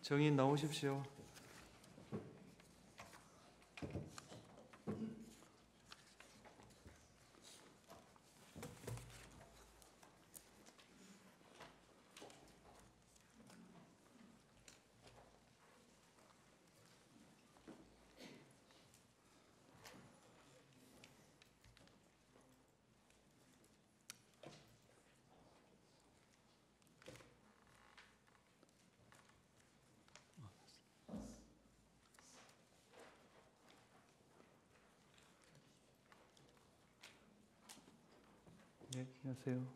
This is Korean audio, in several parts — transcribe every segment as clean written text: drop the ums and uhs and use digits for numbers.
정인 나오십시오. 네, 안녕하세요.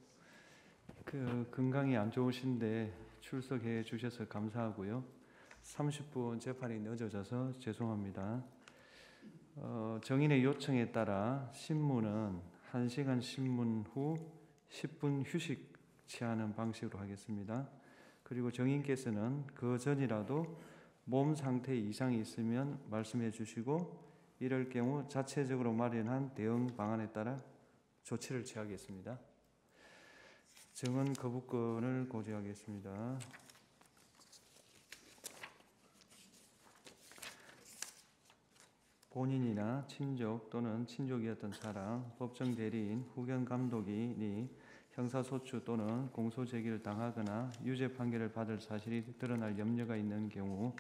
건강이 안 좋으신데 출석해 주셔서 감사하고요. 30분 재판이 늦어져서 죄송합니다. 정인의 요청에 따라 신문은 1시간 신문 후 10분 휴식 취하는 방식으로 하겠습니다. 그리고 정인께서는 그 전이라도 몸 상태 이상이 있으면 말씀해 주시고 이럴 경우 자체적으로 마련한 대응 방안에 따라 조치를 취하겠습니다. 증언 거부권을 고지하겠습니다. 본인이나 친족 또는 친족이었던 사람, 법정 대리인, 후견 감독인이 형사소추 또는 공소제기를 당하거나 유죄 판결을 받을 사실이 드러날 염려가 있는 경우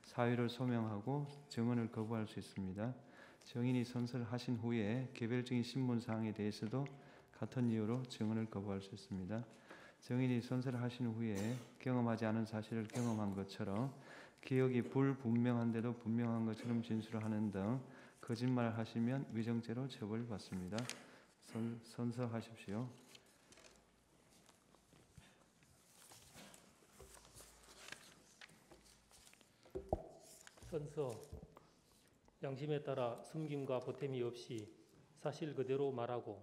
사유를 소명하고 증언을 거부할 수 있습니다. 정인이 선서하신 후에 개별적인 신문사항에 대해서도 같은 이유로 증언을 거부할 수 있습니다. 정인이 선서를 하신 후에 경험하지 않은 사실을 경험한 것처럼 기억이 불분명한데도 분명한 것처럼 진술을 하는 등 거짓말을 하시면 위정죄로 처벌받습니다. 선서하십시오. 선서. 양심에 따라 숨김과 보탬이 없이 사실 그대로 말하고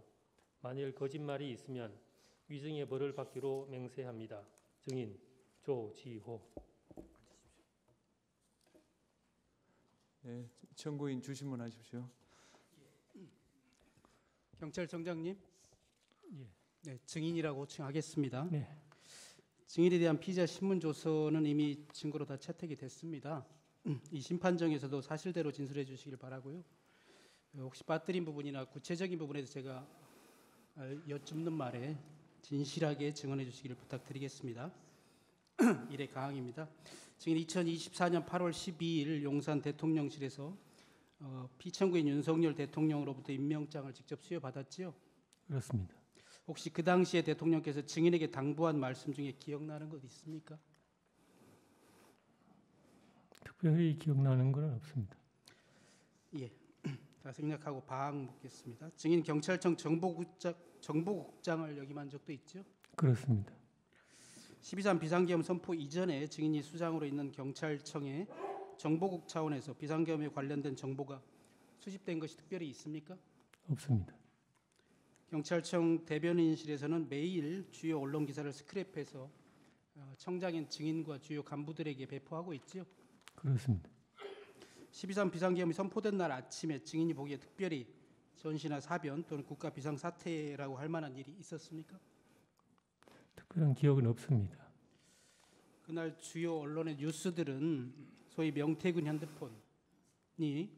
만일 거짓말이 있으면 위증의 벌을 받기로 맹세합니다. 증인 조지호. 네, 청구인 주신문 하십시오. 경찰청장님, 예. 네, 증인이라고 칭하겠습니다. 네. 증인에 대한 피의자 신문 조서는 이미 증거로 다 채택이 됐습니다. 이 심판정에서도 사실대로 진술해 주시길 바라고요. 혹시 빠뜨린 부분이나 구체적인 부분에 대해서 제가 여쭙는 말에 진실하게 증언해 주시기를 부탁드리겠습니다. 1회 가항입니다. 증인 2024년 8월 12일 용산 대통령실에서 피청구인 윤석열 대통령으로부터 임명장을 직접 수여받았지요? 그렇습니다. 혹시 그 당시에 대통령께서 증인에게 당부한 말씀 중에 기억나는 것 있습니까? 특별히 기억나는 건 없습니다. 예. 자, 생략하고 바항 묻겠습니다. 증인 경찰청 정보국장을 역임한 적도 있죠? 그렇습니다. 12.3 비상계엄 선포 이전에 증인이 수장으로 있는 경찰청에 정보국 차원에서 비상계엄에 관련된 정보가 수집된 것이 특별히 있습니까? 없습니다. 경찰청 대변인실에서는 매일 주요 언론 기사를 스크랩해서 청장인 증인과 주요 간부들에게 배포하고 있죠? 그렇습니다. 12.3 비상계엄이 선포된 날 아침에 증인이 보기에 특별히 전시나 사변 또는 국가 비상사태라고 할 만한 일이 있었습니까? 특별한 기억은 없습니다. 그날 주요 언론의 뉴스들은 소위 명태균 핸드폰이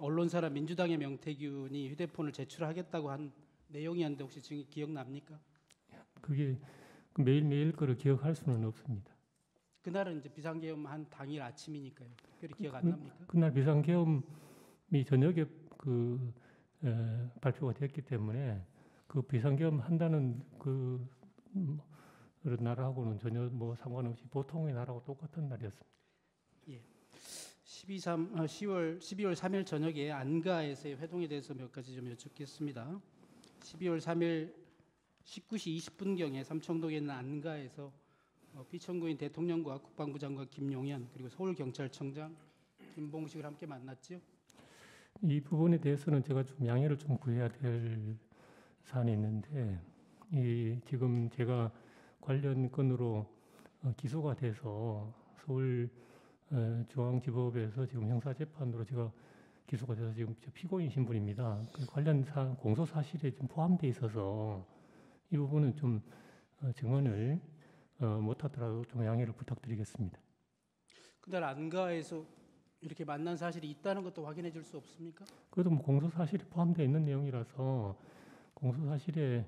언론사라 민주당의 명태균이 휴대폰을 제출하겠다고 한 내용이었는데 혹시 증인 기억납니까? 그게 매일매일 거를 기억할 수는 없습니다. 그날은 이제 비상계엄 한 당일 아침이니까요. 특별히 기억 안 납니까? 그날 비상계엄이 저녁에 발표가 됐기 때문에 그 비상계엄 한다는 그 날하고는 전혀 상관없이 보통의 날하고 똑같은 날이었습니다. 예. 12월 3일 저녁에 안가에서의 회동에 대해서 몇 가지 좀 여쭙겠습니다. 12월 3일 19시 20분경에 삼청동에 있는 안가에서 피청구인 대통령과 국방부 장관 김용현 그리고 서울경찰청장 김봉식을 함께 만났죠? 이 부분에 대해서는 제가 좀 양해를 좀 구해야 될 사안이 있는데 지금 제가 관련 건으로 기소가 돼서 서울중앙지법에서 지금 형사재판으로 제가 기소가 돼서 지금 피고인 신분입니다. 관련 공소 사실에 좀 포함되어 있어서 이 부분은 좀 증언을 못하더라도 좀 양해를 부탁드리겠습니다. 그날 안가에서 이렇게 만난 사실이 있다는 것도 확인해 줄 수 없습니까? 그것도 뭐 공소 사실이 포함되어 있는 내용이라서 공소 사실에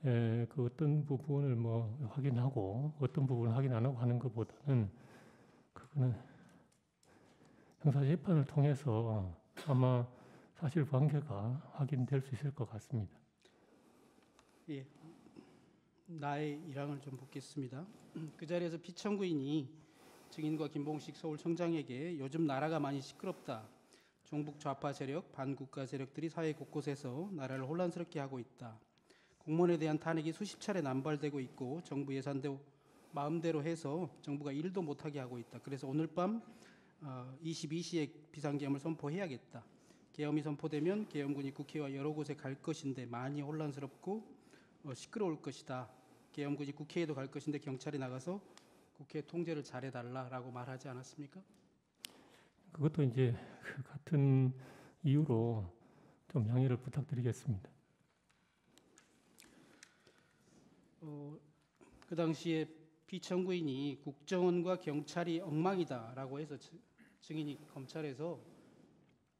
그 어떤 부분을 뭐 확인하고 어떤 부분을 확인 안 하고 하는 것보다는 그거는 형사 재판을 통해서 아마 사실 관계가 확인될 수 있을 것 같습니다. 예. 나의 일항을 좀 묻겠습니다. 그 자리에서 피청구인이 증인과 김봉식 서울청장에게 요즘 나라가 많이 시끄럽다. 종북 좌파 세력, 반국가 세력들이 사회 곳곳에서 나라를 혼란스럽게 하고 있다. 공무원에 대한 탄핵이 수십 차례 남발되고 있고 정부 예산도 마음대로 해서 정부가 일도 못하게 하고 있다. 그래서 오늘 밤 22시에 비상계엄을 선포해야겠다. 계엄이 선포되면 계엄군이 국회와 여러 곳에 갈 것인데 많이 혼란스럽고 시끄러울 것이다. 계엄군이 국회에도 갈 것인데 경찰이 나가서 국회 통제를 잘해달라라고 말하지 않았습니까? 그것도 이제 그 같은 이유로 좀 양해를 부탁드리겠습니다. 그 당시에 피청구인이 국정원과 경찰이 엉망이다라고 해서 증인이 검찰에서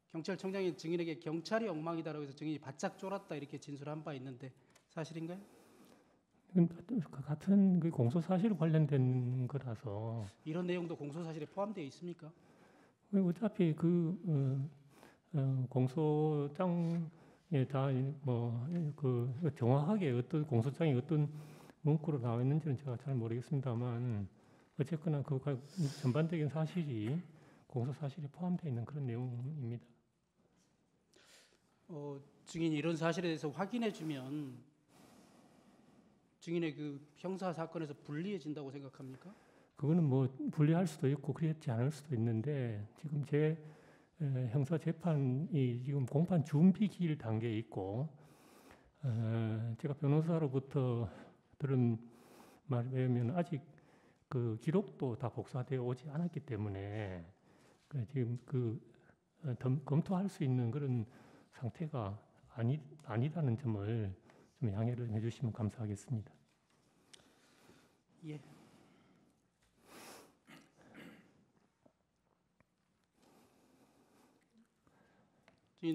경찰청장이 증인에게 경찰이 엉망이다라고 해서 증인이 바짝 쫄았다 이렇게 진술한 바 있는데 사실인가요? 같은 그 공소 사실 관련된 거라서 이런 내용도 공소 사실에 포함되어 있습니까? 어차피 그 공소장에 다 뭐 그 정확하게 어떤 공소장이 어떤 문구로 나와 있는지는 제가 잘 모르겠습니다만 어쨌거나 그 전반적인 사실이 공소 사실에 포함되어 있는 그런 내용입니다. 증인이 이런 사실에 대해서 확인해주면 증인의 그 형사 사건에서 불리해진다고 생각합니까? 그거는 뭐 분리할 수도 있고 그렇지 않을 수도 있는데 지금 제 형사 재판이 지금 공판 준비 기일 단계에 있고 제가 변호사로부터 들은 말에 의하면 아직 그 기록도 다 복사되어 오지 않았기 때문에 지금 검토할 수 있는 그런 상태가 아니라는 점을 좀 양해를 해주시면 감사하겠습니다. 예.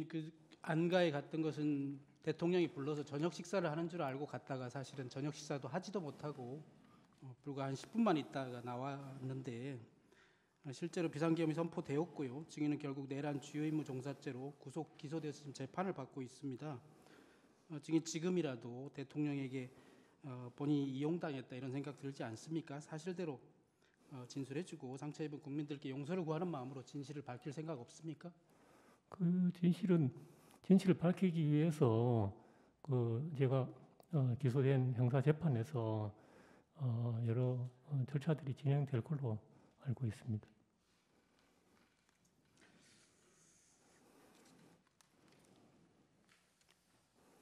그 안가에 갔던 것은 대통령이 불러서 저녁 식사를 하는 줄 알고 갔다가 사실은 저녁 식사도 하지도 못하고 불과 한 10분만 있다가 나왔는데 실제로 비상계엄이 선포되었고요. 증인은 결국 내란 주요 임무 종사죄로 구속 기소돼서 지금 재판을 받고 있습니다. 증인 지금이라도 대통령에게 본인이 이용당했다 이런 생각 들지 않습니까? 사실대로 진술해주고 상처 입은 국민들께 용서를 구하는 마음으로 진실을 밝힐 생각 없습니까? 그 진실을 밝히기 위해서 그 제가 기소된 형사 재판에서 여러 절차들이 진행될 걸로 알고 있습니다.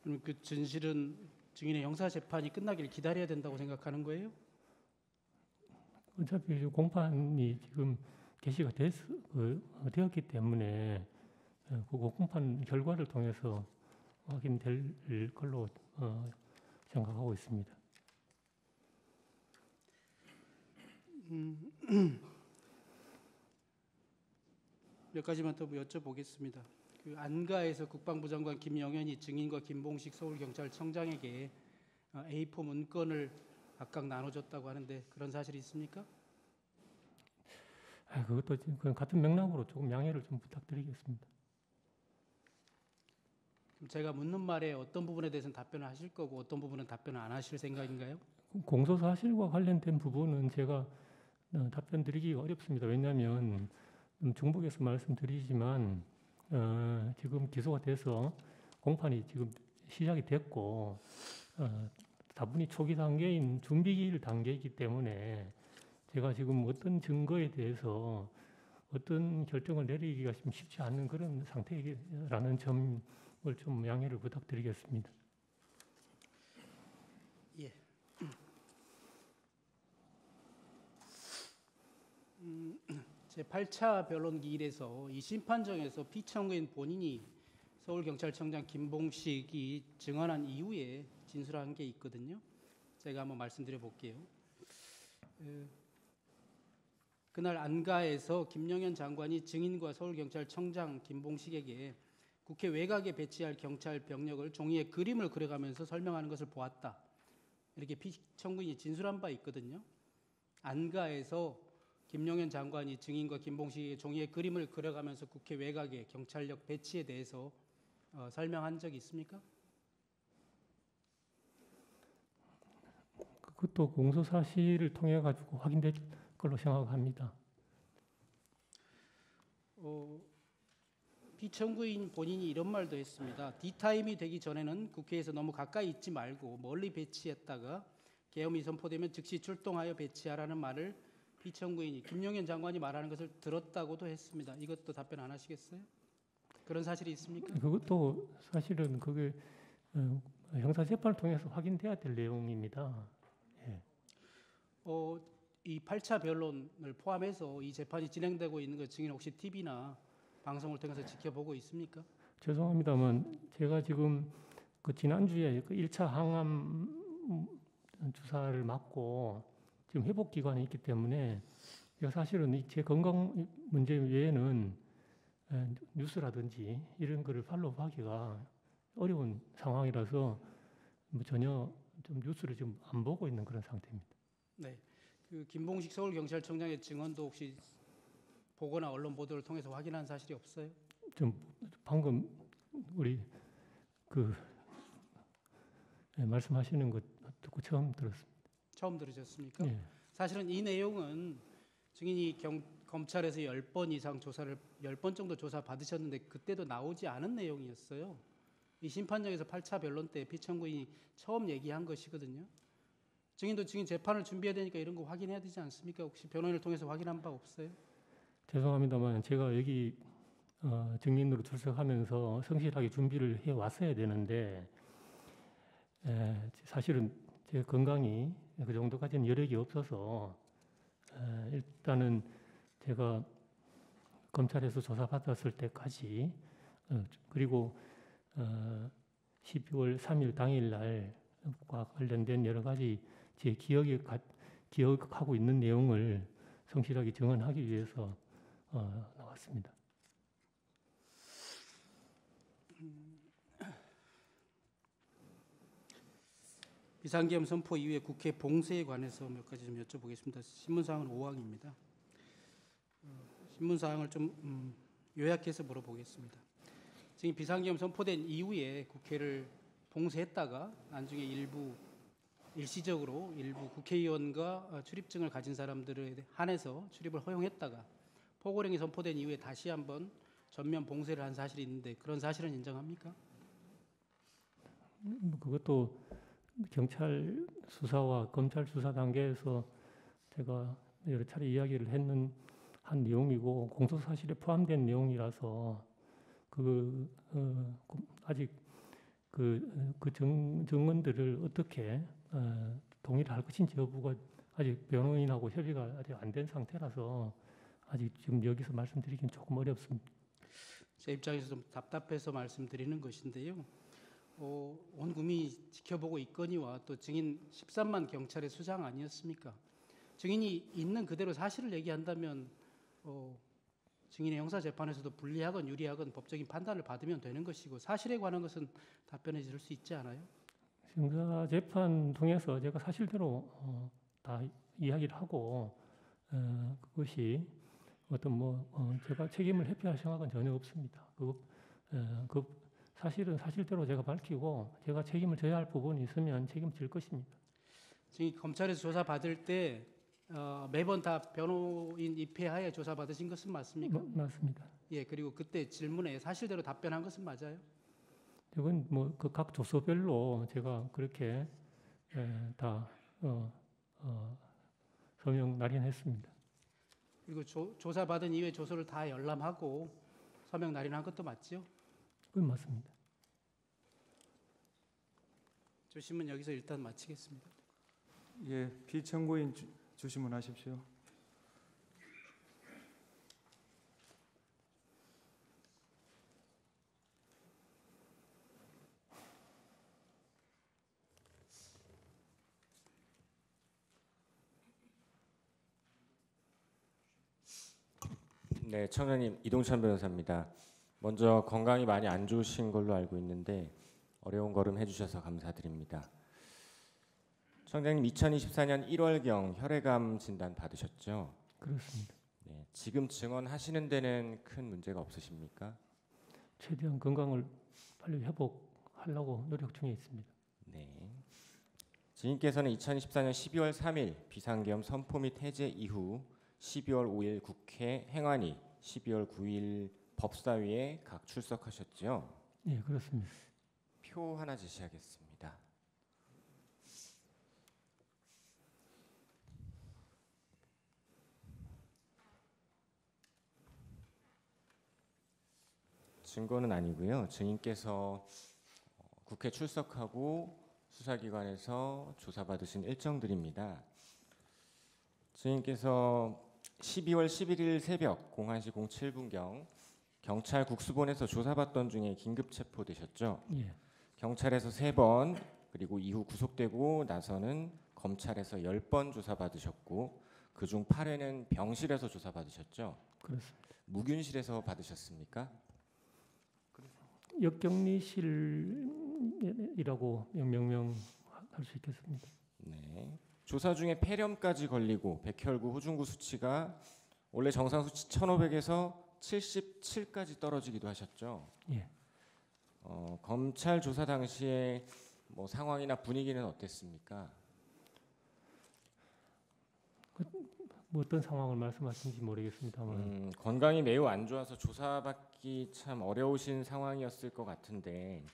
그럼 그 진실은 증인의 형사 재판이 끝나길 기다려야 된다고 생각하는 거예요? 어차피 공판이 지금 개시가 되었기 때문에 그 공판 결과를 통해서 확인될 걸로 생각하고 있습니다. 몇 가지만 더 여쭤보겠습니다. 그 안가에서 국방부 장관 김영현이 증인과 김봉식 서울경찰청장에게 A4 문건을 각각 나눠줬다고 하는데 그런 사실이 있습니까? 그것도 지금 같은 맥락으로 조금 양해를 좀 부탁드리겠습니다. 그럼 제가 묻는 말에 어떤 부분에 대해서는 답변을 하실 거고 어떤 부분은 답변을 안 하실 생각인가요? 공소 사실과 관련된 부분은 제가 답변 드리기가 어렵습니다. 왜냐하면 중복해서 말씀드리지만 지금 기소가 돼서 공판이 지금 시작이 됐고 다분히 초기 단계인 준비기일 단계이기 때문에 제가 지금 어떤 증거에 대해서 어떤 결정을 내리기가 좀 쉽지 않은 그런 상태라는 점을 좀 양해를 부탁드리겠습니다. 예. 제8차 변론 기일에서 이 심판정에서 피청구인 본인이 서울경찰청장 김봉식이 증언한 이후에 진술한 게 있거든요. 제가 한번 말씀드려 볼게요. 그날 안가에서 김용현 장관이 증인과 서울경찰청장 김봉식에게 국회 외곽에 배치할 경찰 병력을 종이에 그림을 그려가면서 설명하는 것을 보았다. 이렇게 피청구인이 진술한 바 있거든요. 안가에서 김용현 장관이 증인과 김봉식에게 종이에 그림을 그려가면서 국회 외곽에 경찰력 배치에 대해서 설명한 적이 있습니까? 그것도 공소 사실을 통해 가지고 확인될 걸로 생각합니다. 피청구인 본인이 이런 말도 했습니다. D타임이 되기 전에는 국회에서 너무 가까이 있지 말고 멀리 배치했다가 계엄이 선포되면 즉시 출동하여 배치하라는 말을 피청구인이 김용현 장관이 말하는 것을 들었다고도 했습니다. 이것도 답변 안 하시겠어요? 그런 사실이 있습니까? 그것도 사실은 그게 형사 재판을 통해서 확인돼야 될 내용입니다. 이 8차 변론을 포함해서 이 재판이 진행되고 있는 것 증인 혹시 TV나 방송을 통해서 지켜보고 있습니까? 죄송합니다만 제가 지금 그 지난주에 그 1차 항암 주사를 맞고 지금 회복 기간에 있기 때문에 제가 사실은 제 건강 문제 외에는 뉴스라든지 이런 거를 팔로우하기가 어려운 상황이라서 뭐 전혀 좀 뉴스를 지금 안 보고 있는 그런 상태입니다. 네. 그 김봉식 서울경찰청장의 증언도 혹시 보거나 언론 보도를 통해서 확인한 사실이 없어요? 좀 방금 우리 말씀하시는 것 듣고 처음 들었습니다. 처음 들으셨습니까? 예. 사실은 이 내용은 증인이 검찰에서 10번 이상 조사를 10번 정도 조사 받으셨는데 그때도 나오지 않은 내용이었어요. 이 심판정에서 8차 변론 때 피청구인이 처음 얘기한 것이거든요. 증인도 증인 재판을 준비해야 되니까 이런 거 확인해야 되지 않습니까? 혹시 변호인을 통해서 확인한 바 없어요? 죄송합니다만 제가 여기 증인으로 출석하면서 성실하게 준비를 해 왔어야 되는데 사실은 제 건강이 그 정도까지는 여력이 없어서 일단은 제가 검찰에서 조사받았을 때까지 그리고 12월 3일 당일날과 관련된 여러 가지 제 기억하고 있는 내용을 성실하게 증언하기 위해서 나왔습니다. 비상계엄 선포 이후에 국회 봉쇄에 관해서 몇 가지 좀 여쭤보겠습니다. 신문사항은 5항입니다. 신문사항을 좀 요약해서 물어보겠습니다. 지금 비상계엄 선포된 이후에 국회를 봉쇄했다가 나중에 일시적으로 일부 국회의원과 출입증을 가진 사람들에 한해서 출입을 허용했다가 포고령이 선포된 이후에 다시 한번 전면 봉쇄를 한 사실이 있는데 그런 사실은 인정합니까? 그것도 경찰 수사와 검찰 수사 단계에서 제가 여러 차례 이야기를 한 내용이고 공소 사실에 포함된 내용이라서 아직 그 증언들을 어떻게 동의를 할 것인지 여부가 아직 변호인하고 협의가 아직 안 된 상태라서 아직 지금 여기서 말씀드리기는 조금 어렵습니다. 제 입장에서 좀 답답해서 말씀드리는 것인데요. 온 국민이 지켜보고 있거니와 또 증인 13만 경찰의 수장 아니었습니까? 증인이 있는 그대로 사실을 얘기한다면 증인의 형사재판에서도 불리하건 유리하건 법적인 판단을 받으면 되는 것이고 사실에 관한 것은 답변해 줄 수 있지 않아요? 형사재판 통해서 제가 사실대로 다 이야기를 하고 그것이 제가 책임을 회피할 생각은 전혀 없습니다. 사실은 사실대로 제가 밝히고 제가 책임을 져야 할 부분이 있으면 책임질 것입니다. 지금 검찰에서 조사 받을 때 매번 다 변호인 입회하에 조사 받으신 것은 맞습니까? 맞습니다. 예, 그리고 그때 질문에 사실대로 답변한 것은 맞아요? 이건 그 각 조서별로 제가 그렇게 다 서명 날인했습니다. 그리고 조사 받은 이후에 조서를 다 열람하고 서명 날인한 것도 맞죠? 그건 맞습니다. 주심은 여기서 일단 마치겠습니다. 예, 피청구인 주시문하십시오. 네, 청장님 이동찬 변호사입니다. 먼저 건강이 많이 안 좋으신 걸로 알고 있는데 어려운 걸음 해주셔서 감사드립니다. 청장님 2024년 1월경 혈액암 진단 받으셨죠? 그렇습니다. 네, 지금 증언하시는 데는 큰 문제가 없으십니까? 최대한 건강을 빨리 회복하려고 노력 중에 있습니다. 네. 증인께서는 2024년 12월 3일 비상계엄 선포 및 해제 이후 12월 5일 국회 행안위, 12월 9일 법사위에 각 출석하셨죠? 예, 그렇습니다. 표 하나 제시하겠습니다. 증거는 아니고요. 증인께서 국회 출석하고 수사기관에서 조사받으신 일정들입니다. 증인께서 12월 11일 새벽 01시 07분경 경찰 국수본에서 조사받던 중에 긴급 체포되셨죠. 예, 경찰에서 3번 그리고 이후 구속되고 나서는 검찰에서 10번 조사받으셨고 그중 8회는 병실에서 조사받으셨죠. 그렇습니다. 무균실에서 받으셨습니까? 역격리실이라고 명명할 수 있겠습니다. 네. 조사 중에 폐렴까지 걸리고 백혈구, 호중구 수치가 원래 정상 수치 1,500에서 77까지 떨어지기도 하셨죠. 예, 검찰 조사 당시에 뭐 상황이나 분위기는 어땠습니까? 뭐 어떤 상황을 말씀하시는지 모르겠습니다만 건강이 매우 안 좋아서 조사받기 참 어려우신 상황이었을 것 같은데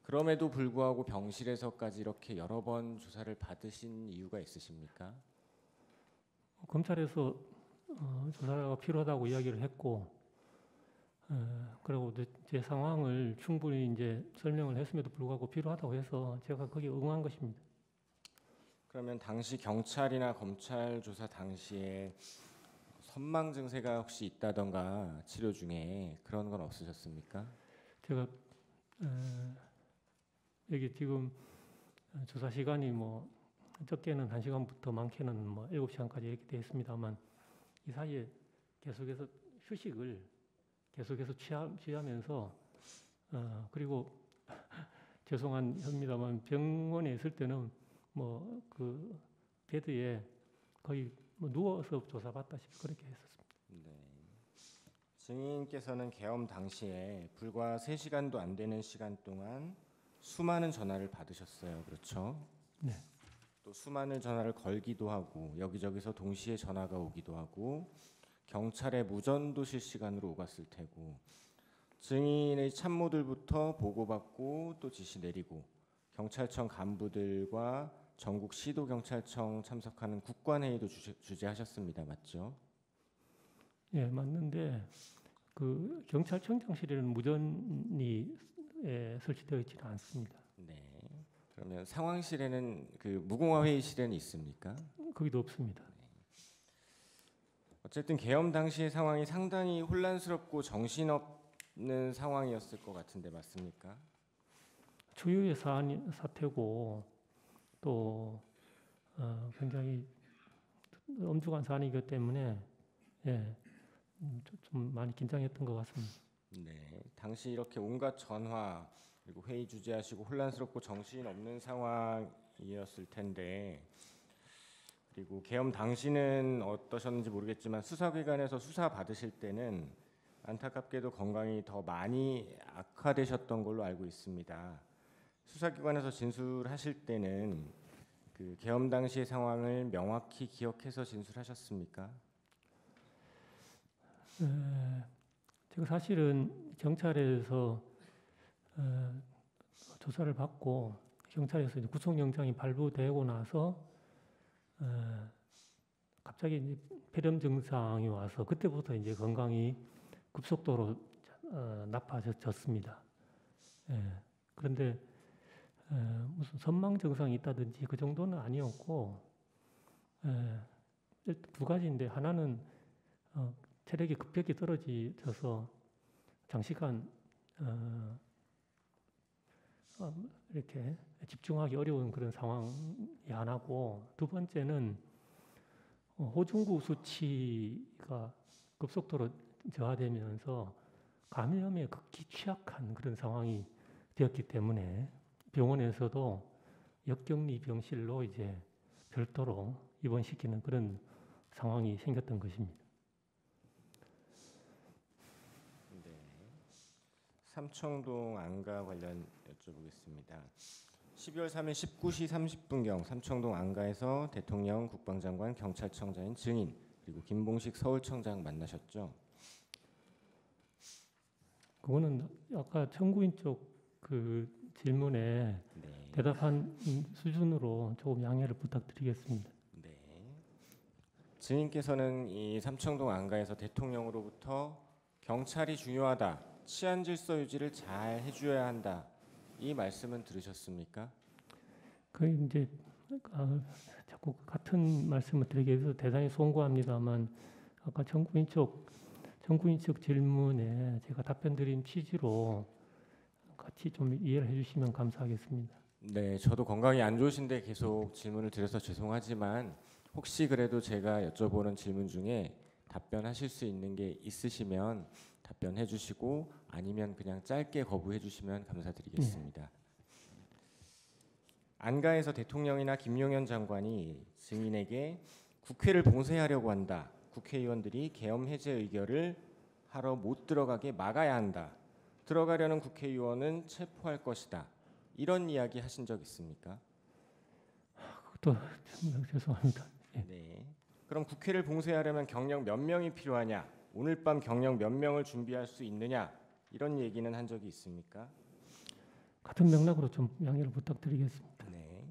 그럼에도 불구하고 병실에서까지 이렇게 여러 번 조사를 받으신 이유가 있으십니까? 검찰에서 조사가 필요하다고 이야기를 했고, 그리고 제 상황을 충분히 이제 설명을 했음에도 불구하고 필요하다고 해서 제가 거기에 응한 것입니다. 그러면 당시 경찰이나 검찰 조사 당시에 선망 증세가 혹시 있다던가 치료 중에 그런 건 없으셨습니까? 제가 여기 지금 조사 시간이 뭐 적게는 1시간부터 많게는 뭐 7시간까지 이렇게 되어 있습니다만 이 사이에 계속해서 휴식을 계속해서 취하면서 그리고 죄송한 협니다만 병원에 있을 때는 뭐 그 베드에 거의 뭐 누워서 조사받다시피 그렇게 했었습니다. 네. 증인께서는 계엄 당시에 불과 3시간도 안 되는 시간 동안 수많은 전화를 받으셨어요. 그렇죠? 네. 또 수많은 전화를 걸기도 하고 여기저기서 동시에 전화가 오기도 하고 경찰의 무전도 실시간으로 오갔을 테고 증인의 참모들부터 보고받고 또 지시 내리고 경찰청 간부들과 전국 시도경찰청 참석하는 국관회의도 주재하셨습니다. 맞죠? 예, 맞는데 그 경찰청장실에는 무전이 설치되어 있지는 않습니다. 네. 그러면 상황실에는 그 무공화 회의실에는 있습니까? 거기도 없습니다. 어쨌든 계엄 당시의 상황이 상당히 혼란스럽고 정신없는 상황이었을 것 같은데 맞습니까? 초유의 사태고 또 굉장히 엄중한 사안이기 때문에 예, 좀 많이 긴장했던 것 같습니다. 네. 당시 이렇게 온갖 전화 그리고 회의 주재하시고 혼란스럽고 정신없는 상황이었을 텐데 그리고 계엄 당시는 어떠셨는지 모르겠지만 수사기관에서 수사 받으실 때는 안타깝게도 건강이 더 많이 악화되셨던 걸로 알고 있습니다. 수사기관에서 진술하실 때는 그 계엄 당시의 상황을 명확히 기억해서 진술하셨습니까? 제가 사실은 경찰에서 조사를 받고 경찰에서 이제 구속영장이 발부되고 나서 갑자기 이제 폐렴 증상이 와서 그때부터 이제 건강이 급속도로 나빠졌습니다. 그런데 무슨 선망 증상이 있다든지 그 정도는 아니었고 두 가지인데 하나는 체력이 급격히 떨어져서 장시간 이렇게 집중하기 어려운 그런 상황이 하나고 두 번째는 호중구 수치가 급속도로 저하되면서 감염에 극히 취약한 그런 상황이 되었기 때문에 병원에서도 역격리 병실로 이제 별도로 입원시키는 그런 상황이 생겼던 것입니다. 네. 삼청동 안가 관련 여쭤보겠습니다. 12월 3일 19시 30분경 삼청동 안가에서 대통령, 국방장관, 경찰청장인 증인 그리고 김봉식 서울청장 만나셨죠? 그거는 아까 청구인 쪽 그 질문에 네. 대답한 수준으로 조금 양해를 부탁드리겠습니다. 네. 증인께서는 이 삼청동 안가에서 대통령으로부터 경찰이 중요하다, 치안 질서 유지를 잘 해줘야 한다 이 말씀은 들으셨습니까? 그 이제 자꾸 같은 말씀을 드리게 해서 대단히 송구합니다만 아까 청구인 쪽 질문에 제가 답변 드린 취지로 같이 좀 이해를 해주시면 감사하겠습니다. 네, 저도 건강이 안 좋으신데 계속 질문을 드려서 죄송하지만 혹시 그래도 제가 여쭤보는 질문 중에 답변하실 수 있는 게 있으시면 답변해 주시고 아니면 그냥 짧게 거부해 주시면 감사드리겠습니다. 안가에서 대통령이나 김용현 장관이 증인에게 국회를 봉쇄하려고 한다. 국회의원들이 계엄 해제 의결을 하러 못 들어가게 막아야 한다. 들어가려는 국회의원은 체포할 것이다. 이런 이야기 하신 적 있습니까? 그것도 참 죄송합니다. 네. 그럼 국회를 봉쇄하려면 경력 몇 명이 필요하냐? 오늘 밤 경력 몇 명을 준비할 수 있느냐? 이런 얘기는 한 적이 있습니까? 같은 맥락으로 좀 양해를 부탁드리겠습니다. 네.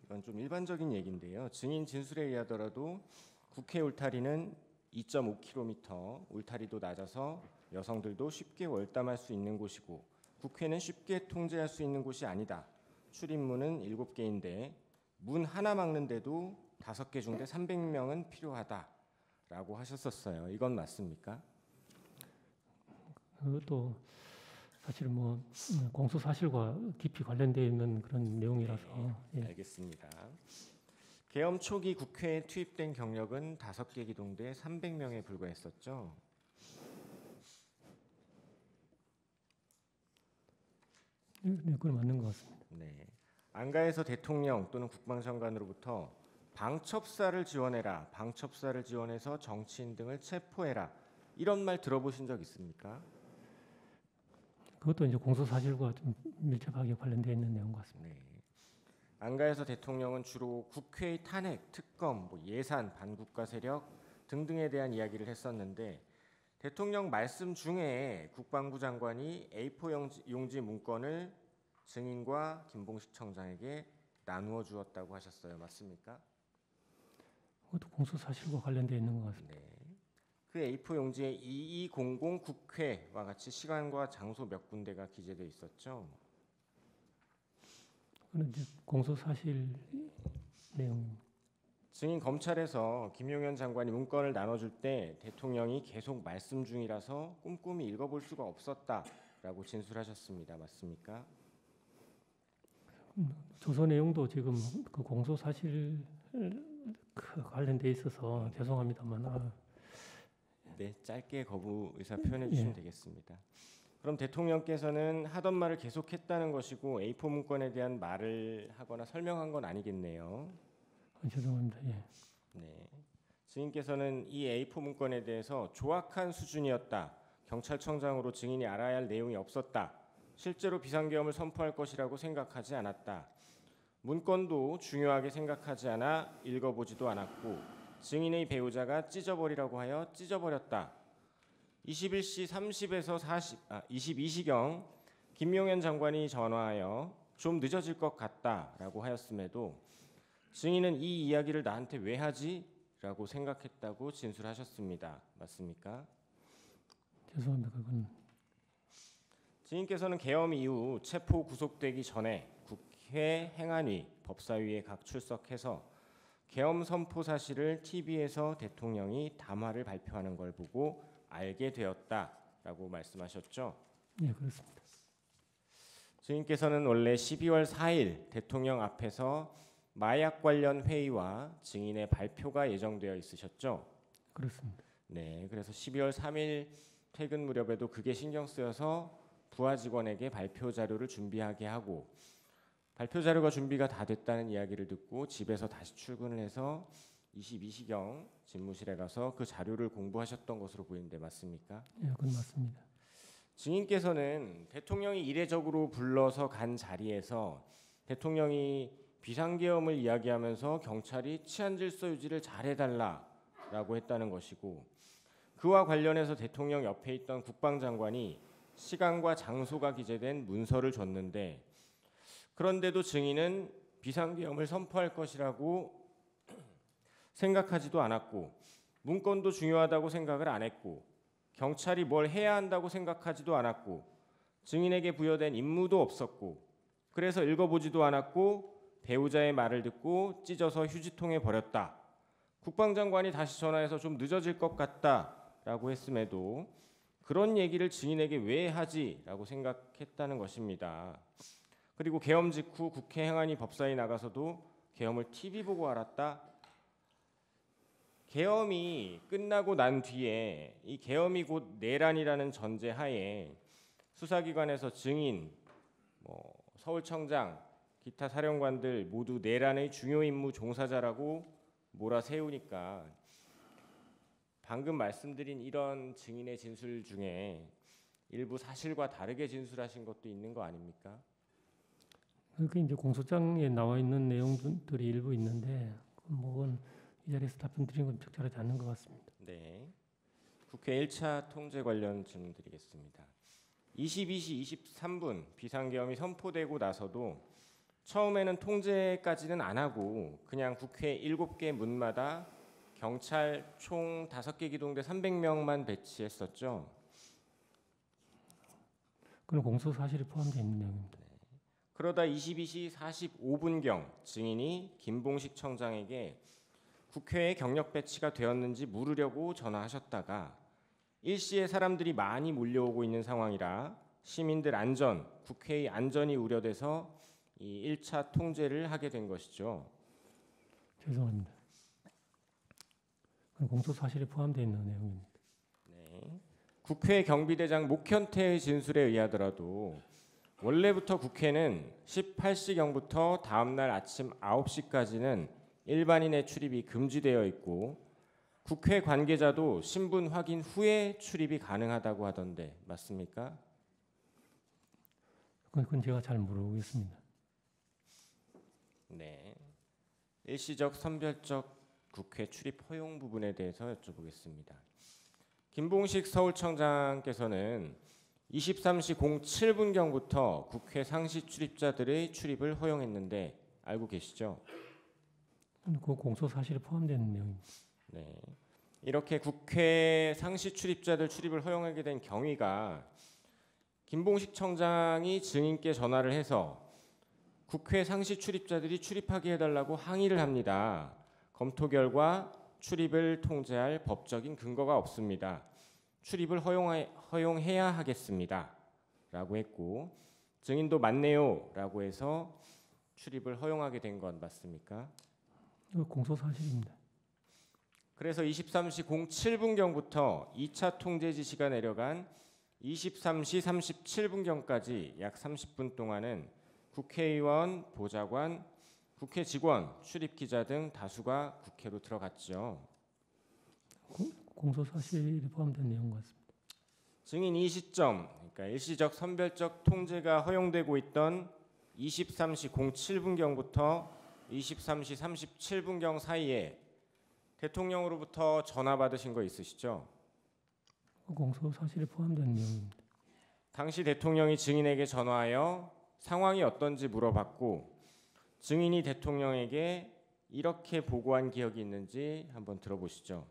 이건 좀 일반적인 얘기인데요. 증인 진술에 의하더라도 국회 울타리는 2.5km, 울타리도 낮아서 여성들도 쉽게 월담할 수 있는 곳이고 국회는 쉽게 통제할 수 있는 곳이 아니다. 출입문은 7개인데 문 하나 막는데도 5개 중대 300명은 필요하다라고 하셨었어요. 이건 맞습니까? 그것도 사실 뭐 공소 사실과 깊이 관련되어 있는 그런 내용이라서 예. 알겠습니다. 계엄 초기 국회에 투입된 경력은 5개 기동대 300명에 불과했었죠. 네, 그건 맞는 것 같습니다. 네. 안가에서 대통령 또는 국방장관으로부터 방첩사를 지원해라, 방첩사를 지원해서 정치인 등을 체포해라 이런 말 들어보신 적 있습니까? 그것도 이제 공소 사실과 좀 밀접하게 관련되어 있는 내용 같습니다. 네. 안가에서 대통령은 주로 국회의 탄핵, 특검, 예산, 반국가 세력 등등에 대한 이야기를 했었는데 대통령 말씀 중에 국방부 장관이 A4 용지 문건을 증인과 김봉식 청장에게 나누어 주었다고 하셨어요. 맞습니까? 그것도 공소 사실과 관련되어 있는 것 같습니다. 네. 그 A4 용지에 2200 국회와 같이 시간과 장소 몇 군데가 기재되어 있었죠. 그건 이제 공소 사실 내용입니다. 증인 검찰에서 김용현 장관이 문건을 나눠줄 때 대통령이 계속 말씀 중이라서 꼼꼼히 읽어볼 수가 없었다라고 진술하셨습니다. 맞습니까? 조서 내용도 지금 그 공소 사실 관련돼 있어서 죄송합니다만 네, 짧게 거부 의사 표현해 주시면 되겠습니다. 그럼 대통령께서는 하던 말을 계속했다는 것이고 A4 문건에 대한 말을 하거나 설명한 건 아니겠네요. 죄송합니다. 예. 네. 증인께서는 이 A4 문건에 대해서 조악한 수준이었다. 경찰청장으로 증인이 알아야 할 내용이 없었다. 실제로 비상계엄을 선포할 것이라고 생각하지 않았다. 문건도 중요하게 생각하지 않아 읽어보지도 않았고 증인의 배우자가 찢어버리라고 하여 찢어버렸다. 21시 30에서 22시경 김용현 장관이 전화하여 좀 늦어질 것 같다라고 하였음에도 증인은 이 이야기를 나한테 왜 하지? 라고 생각했다고 진술하셨습니다. 맞습니까? 죄송합니다. 그건 증인께서는 계엄 이후 체포 구속되기 전에 국회 행안위, 법사위에 각 출석해서 계엄 선포 사실을 TV에서 대통령이 담화를 발표하는 걸 보고 알게 되었다라고 말씀하셨죠. 네, 그렇습니다. 증인께서는 원래 12월 4일 대통령 앞에서 마약 관련 회의와 증인의 발표가 예정되어 있으셨죠. 그렇습니다. 네, 그래서 12월 3일 퇴근 무렵에도 그게 신경 쓰여서 부하 직원에게 발표 자료를 준비하게 하고 발표 자료가 준비가 다 됐다는 이야기를 듣고 집에서 다시 출근을 해서 22시경 집무실에 가서 그 자료를 공부하셨던 것으로 보이는데 맞습니까? 예, 그건 맞습니다. 증인께서는 대통령이 이례적으로 불러서 간 자리에서 대통령이 비상계엄을 이야기하면서 경찰이 치안질서 유지를 잘해달라라고 했다는 것이고 그와 관련해서 대통령 옆에 있던 국방장관이 시간과 장소가 기재된 문서를 줬는데 그런데도 증인은 비상계엄을 선포할 것이라고 생각하지도 않았고 문건도 중요하다고 생각을 안 했고 경찰이 뭘 해야 한다고 생각하지도 않았고 증인에게 부여된 임무도 없었고 그래서 읽어보지도 않았고 배우자의 말을 듣고 찢어서 휴지통에 버렸다. 국방장관이 다시 전화해서 좀 늦어질 것 같다라고 했음에도 그런 얘기를 증인에게 왜 하지라고 생각했다는 것입니다. 그리고 계엄 직후 국회 행안위 법사위 나가서도 계엄을 TV 보고 알았다. 계엄이 끝나고 난 뒤에 이 계엄이 곧 내란이라는 전제하에 수사기관에서 증인, 서울청장, 기타 사령관들 모두 내란의 중요 임무 종사자라고 몰아세우니까 방금 말씀드린 이런 증인의 진술 중에 일부 사실과 다르게 진술하신 것도 있는 거 아닙니까? 그게 이제 공소장에 나와 있는 내용들이 일부 있는데 그건 이 자리에서 답변드리는 건 적절하지 않는 것 같습니다. 네. 국회 1차 통제 관련 질문 드리겠습니다. 22시 23분 비상계엄이 선포되고 나서도 처음에는 통제까지는 안 하고 그냥 국회 7개 문마다 경찰 총 5개 기동대 300명만 배치했었죠. 그건 공소 사실이 포함되어 있는 내용입니다. 그러다 22시 45분경 증인이 김봉식 청장에게 국회에 경력 배치가 되었는지 물으려고 전화하셨다가 일시에 사람들이 많이 몰려오고 있는 상황이라 시민들 안전, 국회의 안전이 우려돼서 이 1차 통제를 하게 된 것이죠. 죄송합니다. 그건 공소 사실이 포함되어 있는 내용입니다. 네. 국회 경비대장 목현태의 진술에 의하더라도 원래부터 국회는 18시경부터 다음날 아침 9시까지는 일반인의 출입이 금지되어 있고 국회 관계자도 신분 확인 후에 출입이 가능하다고 하던데 맞습니까? 그건 제가 잘 모르겠습니다. 네. 일시적 선별적 국회 출입 허용 부분에 대해서 여쭤보겠습니다. 김봉식 서울청장께서는 23시 07분경부터 국회 상시 출입자들의 출입을 허용했는데 알고 계시죠? 그 공소 사실이 포함되는 내용입니다. 네. 이렇게 국회 상시 출입자들 출입을 허용하게 된 경위가 김봉식 청장이 증인께 전화를 해서 국회 상시 출입자들이 출입하게 해달라고 항의를 합니다. 검토 결과 출입을 통제할 법적인 근거가 없습니다. 출입을 허용해야 하겠습니다. 라고 했고 증인도 맞네요. 라고 해서 출입을 허용하게 된 건 맞습니까? 공소 사실입니다. 그래서 23시 07분경부터 2차 통제 지시가 내려간 23시 37분경까지 약 30분 동안은 국회의원, 보좌관, 국회 직원, 출입 기자 등 다수가 국회로 들어갔죠. 공소 사실이 포함된 내용 같습니다. 증인 이 시점, 그러니까 일시적 선별적 통제가 허용되고 있던 23시 07분경부터 23시 37분경 사이에 대통령으로부터 전화 받으신 거 있으시죠? 공소 사실이 포함된 내용입니다. 당시 대통령이 증인에게 전화하여 상황이 어떤지 물어봤고 증인이 대통령에게 이렇게 보고한 기억이 있는지 한번 들어보시죠.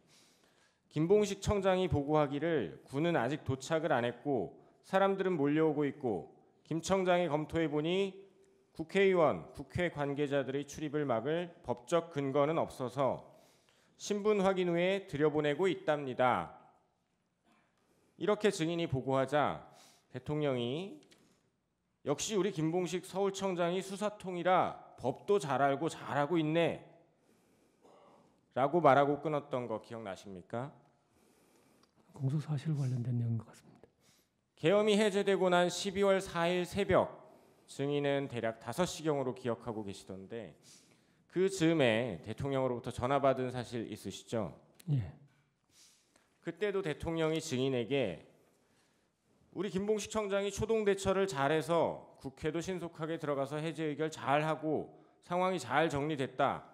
김봉식 청장이 보고하기를 군은 아직 도착을 안 했고 사람들은 몰려오고 있고 김 청장이 검토해 보니 국회의원, 국회 관계자들의 출입을 막을 법적 근거는 없어서 신분 확인 후에 들여보내고 있답니다. 이렇게 증인이 보고하자 대통령이 역시 우리 김봉식 서울청장이 수사통이라 법도 잘 알고 잘하고 있네 라고 말하고 끊었던 거 기억나십니까? 공소 사실 관련된 내용인 것 같습니다. 계엄이 해제되고 난 12월 4일 새벽 증인은 대략 5시경으로 기억하고 계시던데 그 즈음에 대통령으로부터 전화 받은 사실 있으시죠? 예, 그때도 대통령이 증인에게 우리 김봉식 청장이 초동 대처를 잘해서 국회도 신속하게 들어가서 해제 의결 잘하고 상황이 잘 정리됐다.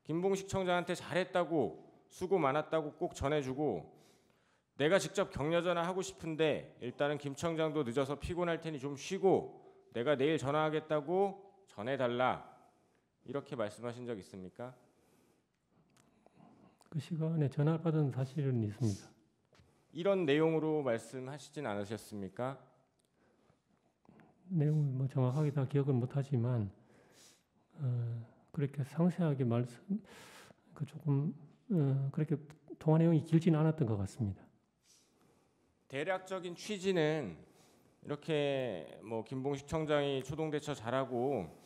김봉식 청장한테 잘했다고 수고 많았다고 꼭 전해주고 내가 직접 격려 전화하고 싶은데 일단은 김 청장도 늦어서 피곤할 테니 좀 쉬고 내가 내일 전화하겠다고 전해달라. 이렇게 말씀하신 적 있습니까? 그 시간에 전화를 받은 사실은 있습니다. 이런 내용으로 말씀하시진 않으셨습니까? 내용을 뭐 정확하게 다 기억은 못하지만 그렇게 상세하게 그 조금 그렇게 통화 내용이 길지는 않았던 것 같습니다. 대략적인 취지는 이렇게 뭐 김봉식 청장이 초동 대처 잘하고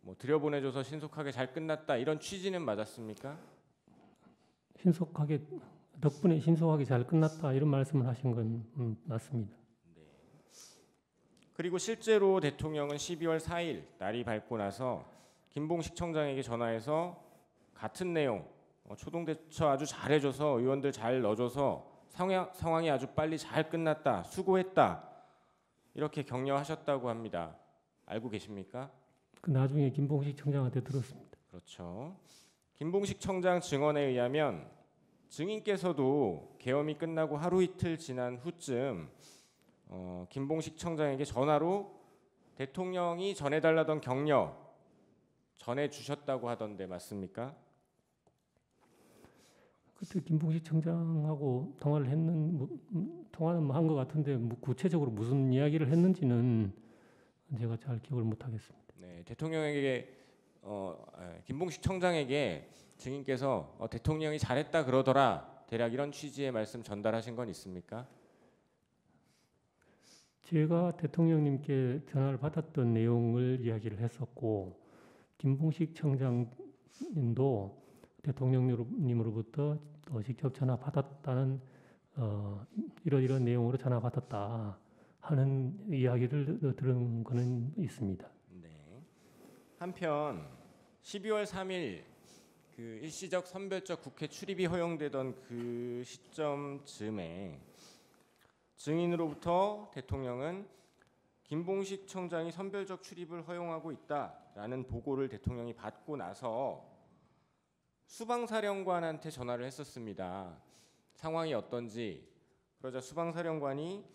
뭐 들여보내줘서 신속하게 잘 끝났다 이런 취지는 맞았습니까? 덕분에 신속하게 잘 끝났다 이런 말씀을 하신 건 맞습니다. 그리고 실제로 대통령은 12월 4일 날이 밝고 나서 김봉식 청장에게 전화해서 같은 내용 초동 대처 아주 잘해줘서 의원들 잘 넣어줘서 상황이 아주 빨리 잘 끝났다 수고했다 이렇게 격려하셨다고 합니다. 알고 계십니까? 그 나중에 김봉식 청장한테 들었습니다. 그렇죠. 김봉식 청장 증언에 의하면 증인께서도 계엄이 끝나고 하루 이틀 지난 후쯤 김봉식 청장에게 전화로 대통령이 전해달라던 격려 전해주셨다고 하던데 맞습니까? 그때 김봉식 청장하고 통화를 통화는 한 것 같은데 구체적으로 무슨 이야기를 했는지는 제가 잘 기억을 못하겠습니다. 네, 대통령에게 김봉식 청장에게 증인께서 대통령이 잘했다 그러더라 대략 이런 취지의 말씀 전달하신 건 있습니까? 제가 대통령님께 전화를 받았던 내용을 이야기를 했었고 김봉식 청장님도 대통령님으로부터 또 직접 전화 받았다는 이런 내용으로 전화 받았다 하는 이야기를 들은 거는 있습니다. 네. 한편 12월 3일 그 일시적 선별적 국회 출입이 허용되던 그 시점쯤에 증인으로부터 대통령은 김봉식 청장이 선별적 출입을 허용하고 있다라는 보고를 대통령이 받고 나서 수방사령관한테 전화를 했었습니다. 상황이 어떤지. 그러자 수방사령관이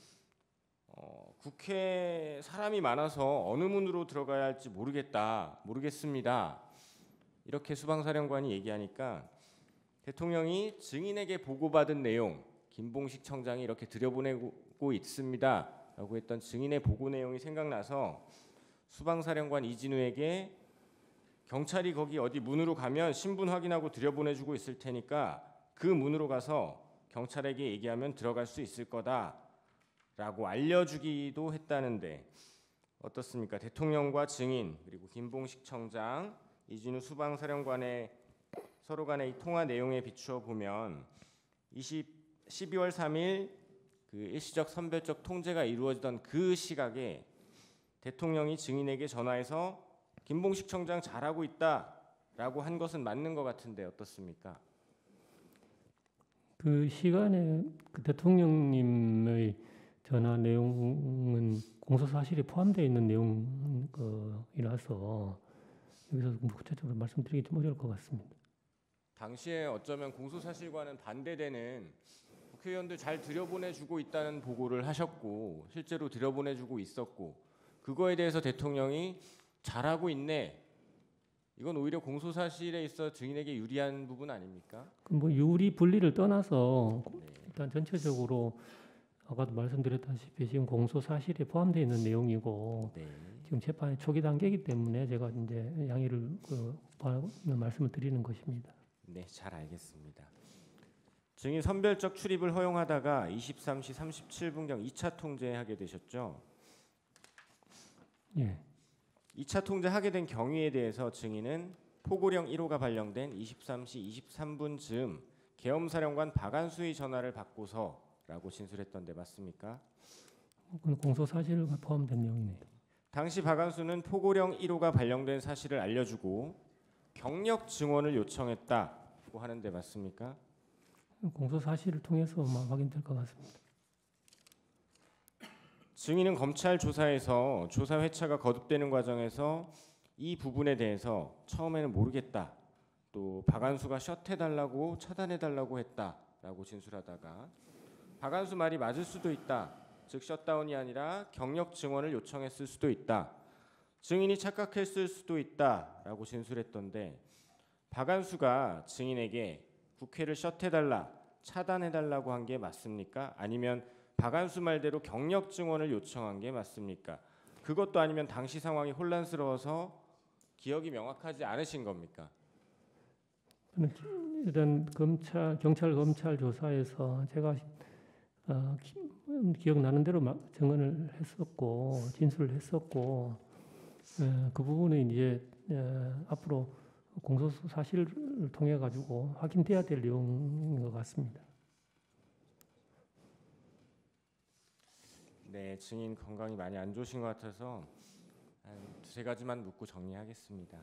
국회 사람이 많아서 어느 문으로 들어가야 할지 모르겠습니다. 이렇게 수방사령관이 얘기하니까 대통령이 증인에게 보고받은 내용 김봉식 청장이 이렇게 들여보내고 있습니다 라고 했던 증인의 보고 내용이 생각나서 수방사령관 이진우에게 경찰이 거기 어디 문으로 가면 신분 확인하고 들여보내주고 있을 테니까 그 문으로 가서 경찰에게 얘기하면 들어갈 수 있을 거다 라고 알려주기도 했다는데 어떻습니까? 대통령과 증인 그리고 김봉식 청장 이진우 수방사령관의 서로 간의 이 통화 내용에 비추어 보면 12월 3일 그 일시적 선별적 통제가 이루어지던 그 시각에 대통령이 증인에게 전화해서 김봉식 청장 잘하고 있다라고 한 것은 맞는 것 같은데 어떻습니까? 그 시간에 그 대통령님의 전화 내용은 공소 사실에 포함되어 있는 내용이라서 여기서 구체적으로 말씀드리기 좀 어려울 것 같습니다. 당시에 어쩌면 공소사실과는 반대되는 국회의원들 잘 들여보내주고 있다는 보고를 하셨고 실제로 들여보내주고 있었고 그거에 대해서 대통령이 잘하고 있네. 이건 오히려 공소사실에 있어 증인에게 유리한 부분 아닙니까? 뭐 유리 분리를 떠나서 일단 전체적으로 아까도 말씀드렸다시피 지금 공소 사실에 포함되어 있는 내용이고 지금 재판의 초기 단계이기 때문에 제가 이제 양해를 말씀을 드리는 것입니다. 네, 잘 알겠습니다. 증인 선별적 출입을 허용하다가 23시 37분경 2차 통제하게 되셨죠? 예. 2차 통제하게 된 경위에 대해서 증인은 포고령 1호가 발령된 23시 23분 즈음 계엄사령관 박안수의 전화를 받고서라고 진술했던데 맞습니까? 그건 공소 사실에 포함된 내용입니다. 당시 박안수는 포고령 1호가 발령된 사실을 알려주고 경력 증언을 요청했다고 하는데 맞습니까? 공소 사실을 통해서 확인될 것 같습니다. 증인은 검찰 조사에서 조사 회차가 거듭되는 과정에서 이 부분에 대해서 처음에는 모르겠다, 또 박안수가 셧해달라고 차단해달라고 했다라고 진술하다가 박안수 말이 맞을 수도 있다, 즉 셧다운이 아니라 경력 증언을 요청했을 수도 있다, 증인이 착각했을 수도 있다라고 진술했던데 박안수가 증인에게 국회를 셧해달라, 차단해달라고 한 게 맞습니까? 아니면 박안수 말대로 경력 증언을 요청한 게 맞습니까? 그것도 아니면 당시 상황이 혼란스러워서 기억이 명확하지 않으신 겁니까? 일단 경찰 검찰 조사에서 제가 기억나는 대로 증언을 했었고 진술을 했었고 그 부분은 이제 앞으로 공소 사실을 통해 가지고 확인돼야 될 내용인 것 같습니다. 네, 증인 건강이 많이 안 좋으신 것 같아서 한 두세 가지만 묻고 정리하겠습니다.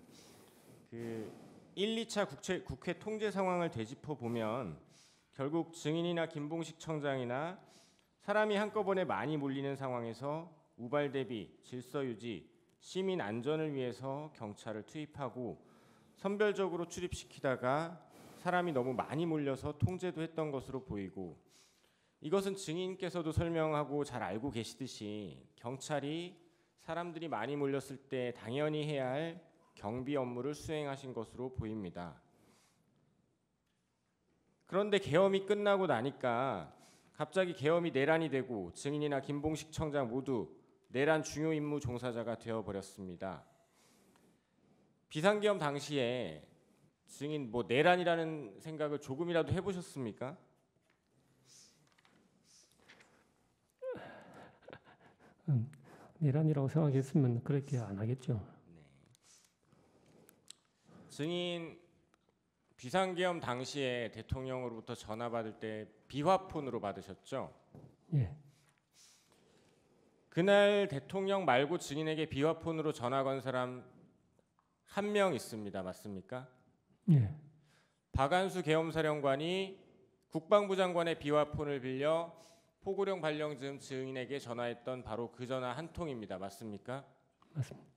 1, 2차 국회 통제 상황을 되짚어 보면 결국 증인이나 김봉식 청장이나 사람이 한꺼번에 많이 몰리는 상황에서 우발 대비, 질서 유지, 시민 안전을 위해서 경찰을 투입하고 선별적으로 출입시키다가 사람이 너무 많이 몰려서 통제도 했던 것으로 보이고, 이것은 증인께서도 설명하고 잘 알고 계시듯이 경찰이 사람들이 많이 몰렸을 때 당연히 해야 할 경비 업무를 수행하신 것으로 보입니다. 그런데 계엄이 끝나고 나니까 갑자기 계엄이 내란이 되고 증인이나 김봉식 청장 모두 내란 중요 임무 종사자가 되어버렸습니다. 비상계엄 당시에 증인 내란이라는 생각을 조금이라도 해보셨습니까? 내란이라고 생각했으면 그렇게 안 하겠죠. 네. 증인 비상계엄 당시에 대통령으로부터 전화 받을 때 비화폰으로 받으셨죠? 예, 그날 대통령 말고 증인에게 비화폰으로 전화 건 사람 한 명 있습니다. 맞습니까? 예, 박안수 계엄사령관이 국방부 장관의 비화폰을 빌려 포고령 발령 즈음 증인에게 전화했던 바로 그 전화 한 통입니다. 맞습니까? 맞습니다.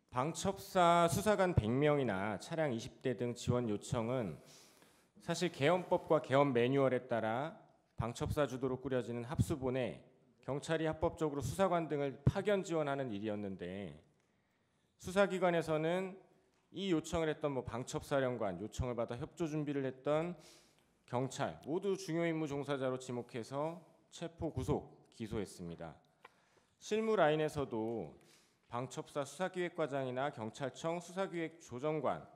방첩사 수사관 100명이나 차량 20대 등 지원 요청은 사실 계엄법과 계엄 매뉴얼에 따라 방첩사 주도로 꾸려지는 합수본에 경찰이 합법적으로 수사관 등을 파견 지원하는 일이었는데, 수사기관에서는 이 요청을 했던 방첩사령관, 요청을 받아 협조 준비를 했던 경찰 모두 중요 임무 종사자로 지목해서 체포, 구속, 기소했습니다. 실무 라인에서도 방첩사 수사기획과장이나 경찰청 수사기획조정관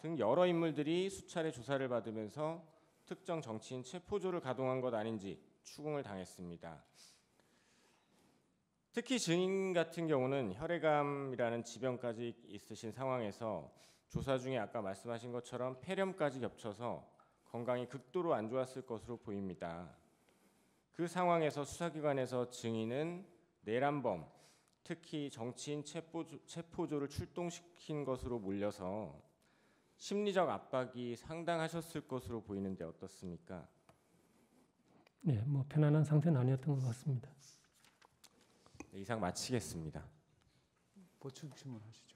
등 여러 인물들이 수차례 조사를 받으면서 특정 정치인 체포조를 가동한 것 아닌지 추궁을 당했습니다. 특히 증인 같은 경우는 혈액암이라는 지병까지 있으신 상황에서 조사 중에 아까 말씀하신 것처럼 폐렴까지 겹쳐서 건강이 극도로 안 좋았을 것으로 보입니다. 그 상황에서 수사기관에서 증인은 내란범, 특히 정치인 체포조를 출동시킨 것으로 몰려서 심리적 압박이 상당하셨을 것으로 보이는데 어떻습니까? 네, 편안한 상태는 아니었던 것 같습니다. 네, 이상 마치겠습니다. 보충 질문하시죠.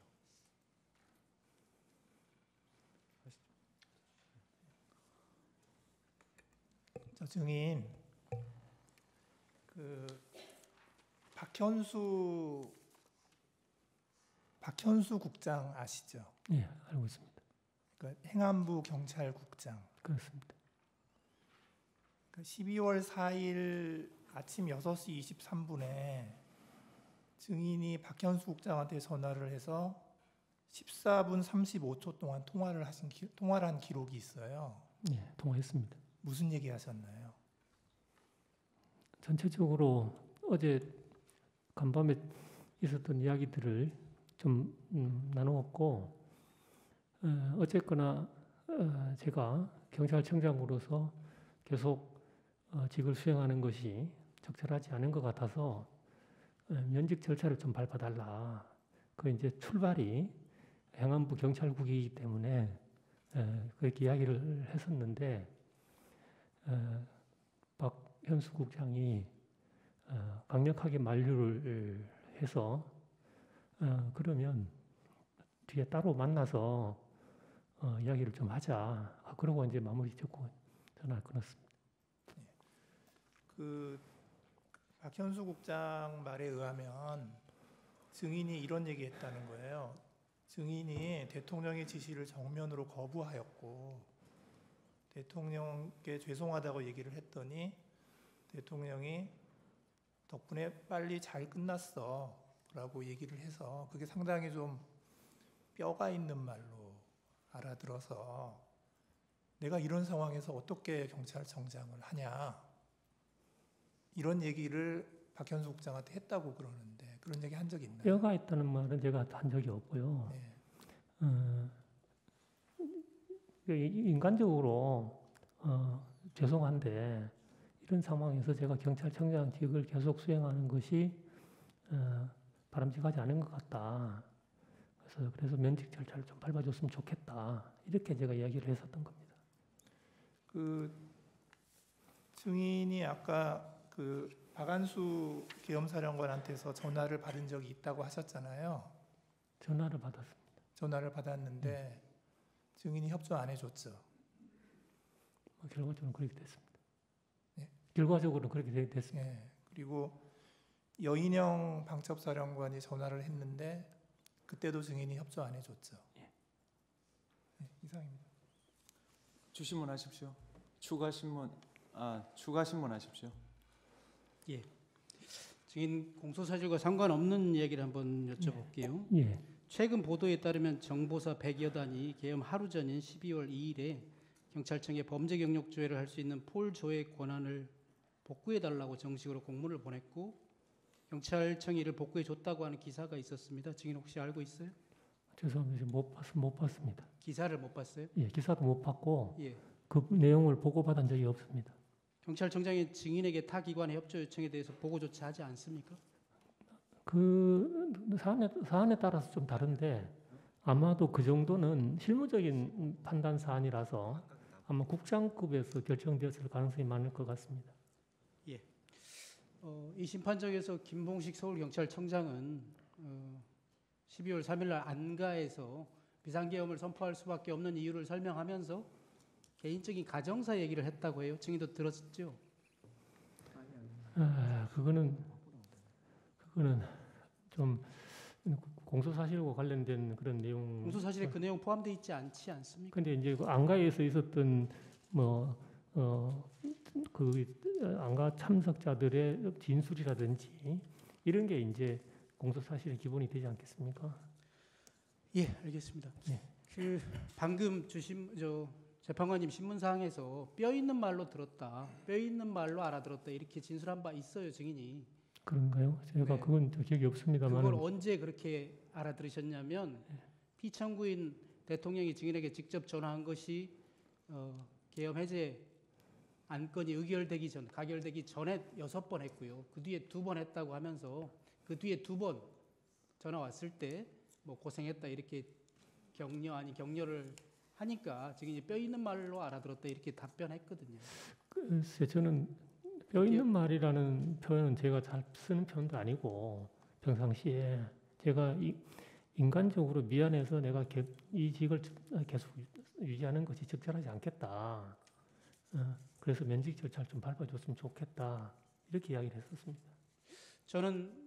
저 증인 박현수 국장 아시죠? 예, 알고 있습니다. 행안부 경찰국장. 그렇습니다. 12월 4일 아침 6시 23분에 증인이 박현수 국장한테 전화를 해서 14분 35초 동안 통화를 한 기록이 있어요. 예, 통화했습니다. 무슨 얘기 하셨나요? 전체적으로 어제 간밤에 있었던 이야기들을 좀 나누었고, 어쨌거나 제가 경찰청장으로서 계속 직을 수행하는 것이 적절하지 않은 것 같아서 면직 절차를 좀 밟아달라. 그 이제 출발이 행안부 경찰국이기 때문에 그렇게 이야기를 했었는데, 박현수 국장이 강력하게 만류를 해서 그러면 뒤에 따로 만나서 이야기를 좀 하자. 그러고 이제 마무리 짓고 전화를 끊었습니다. 그 박현수 국장 말에 의하면 증인이 이런 얘기했다는 거예요. 증인이 대통령의 지시를 정면으로 거부하였고 대통령께 죄송하다고 얘기를 했더니 대통령이 덕분에 빨리 잘 끝났어 라고 얘기를 해서 그게 상당히 좀 뼈가 있는 말로 알아들어서 내가 이런 상황에서 어떻게 경찰청장을 하냐 이런 얘기를 박현수 국장한테 했다고 그러는데 그런 얘기 한 적이 있나요? 뼈가 있다는 말은 제가 한 적이 없고요. 네. 인간적으로 죄송한데 이런 상황에서 제가 경찰청장직을 계속 수행하는 것이 바람직하지 않은 것 같다. 그래서 면직 절차를 좀 밟아줬으면 좋겠다. 이렇게 제가 이야기를 했었던 겁니다. 그 증인이 아까 그 박한수 계엄사령관한테서 전화를 받은 적이 있다고 하셨잖아요. 전화를 받았습니다. 전화를 받았는데 증인이 협조 안 해줬죠. 결과적으로 그렇게 됐습니다. 예? 결과적으로 그렇게 됐습니다. 예. 그리고 여인영 방첩사령관이 전화를 했는데 그때도 증인이 협조 안 해줬죠. 예. 네, 이상입니다. 주신문하십시오. 추가 신문하십시오. 예. 증인 공소사실과 상관없는 얘기를 한번 여쭤볼게요. 예. 최근 보도에 따르면 정보사 100여 단이 계엄 하루 전인 12월 2일에 경찰청에 범죄 경력 조회를 할 수 있는 폴 조회 권한을 복구해달라고 정식으로 공문을 보냈고 경찰청이 이를 복구해줬다고 하는 기사가 있었습니다. 증인 혹시 알고 있어요? 죄송합니다. 못 봤습니다. 기사를 못 봤어요? 예, 기사도 못 봤고 예. 그 내용을 보고받은 적이 없습니다. 경찰청장이 증인에게 타 기관의 협조 요청에 대해서 보고조차 하지 않습니까? 그 사안에 따라서 좀 다른데 아마도 그 정도는 실무적인 판단 사안이라서 아마 국장급에서 결정되었을 가능성이 많을 것 같습니다. 예. 이 심판정에서 김봉식 서울경찰청장은 12월 3일날 안가에서 비상계엄을 선포할 수밖에 없는 이유를 설명하면서 개인적인 가정사 얘기를 했다고 해요. 증인도 들었죠? 그거는 좀 공소사실과 관련된 그런 내용. 공소사실에 그 내용 포함되어 있지 않지 않습니까? 근데 이제 그 안가에서 있었던 그 안가 참석자들의 진술이라든지 이런 게 이제 공소사실의 기본이 되지 않겠습니까? 예, 알겠습니다. 네. 그 방금 주신 재판관님 신문사항에서 뼈 있는 말로 들었다, 뼈 있는 말로 알아들었다 이렇게 진술한 바 있어요, 증인이. 그런가요? 제가 네. 그건 저 기억이 없습니다만. 그걸 언제 그렇게 알아들으셨냐면 피청구인 대통령이 증인에게 직접 전화한 것이 계엄 해제 안건이 가결되기 전에 6번 했고요. 그 뒤에 2번 했다고 하면서 그 뒤에 2번 전화 왔을 때 뭐 고생했다 이렇게 격려를 하니까 증인이 뼈 있는 말로 알아들었다 이렇게 답변했거든요. 글쎄 저는 뼈 있는 말이라는 표현은 제가 잘 쓰는 표현도 아니고 평상시에 제가 인간적으로 미안해서 내가 이 직을 계속 유지하는 것이 적절하지 않겠다. 그래서 면직 절차를 좀 밟아줬으면 좋겠다. 이렇게 이야기를 했었습니다. 저는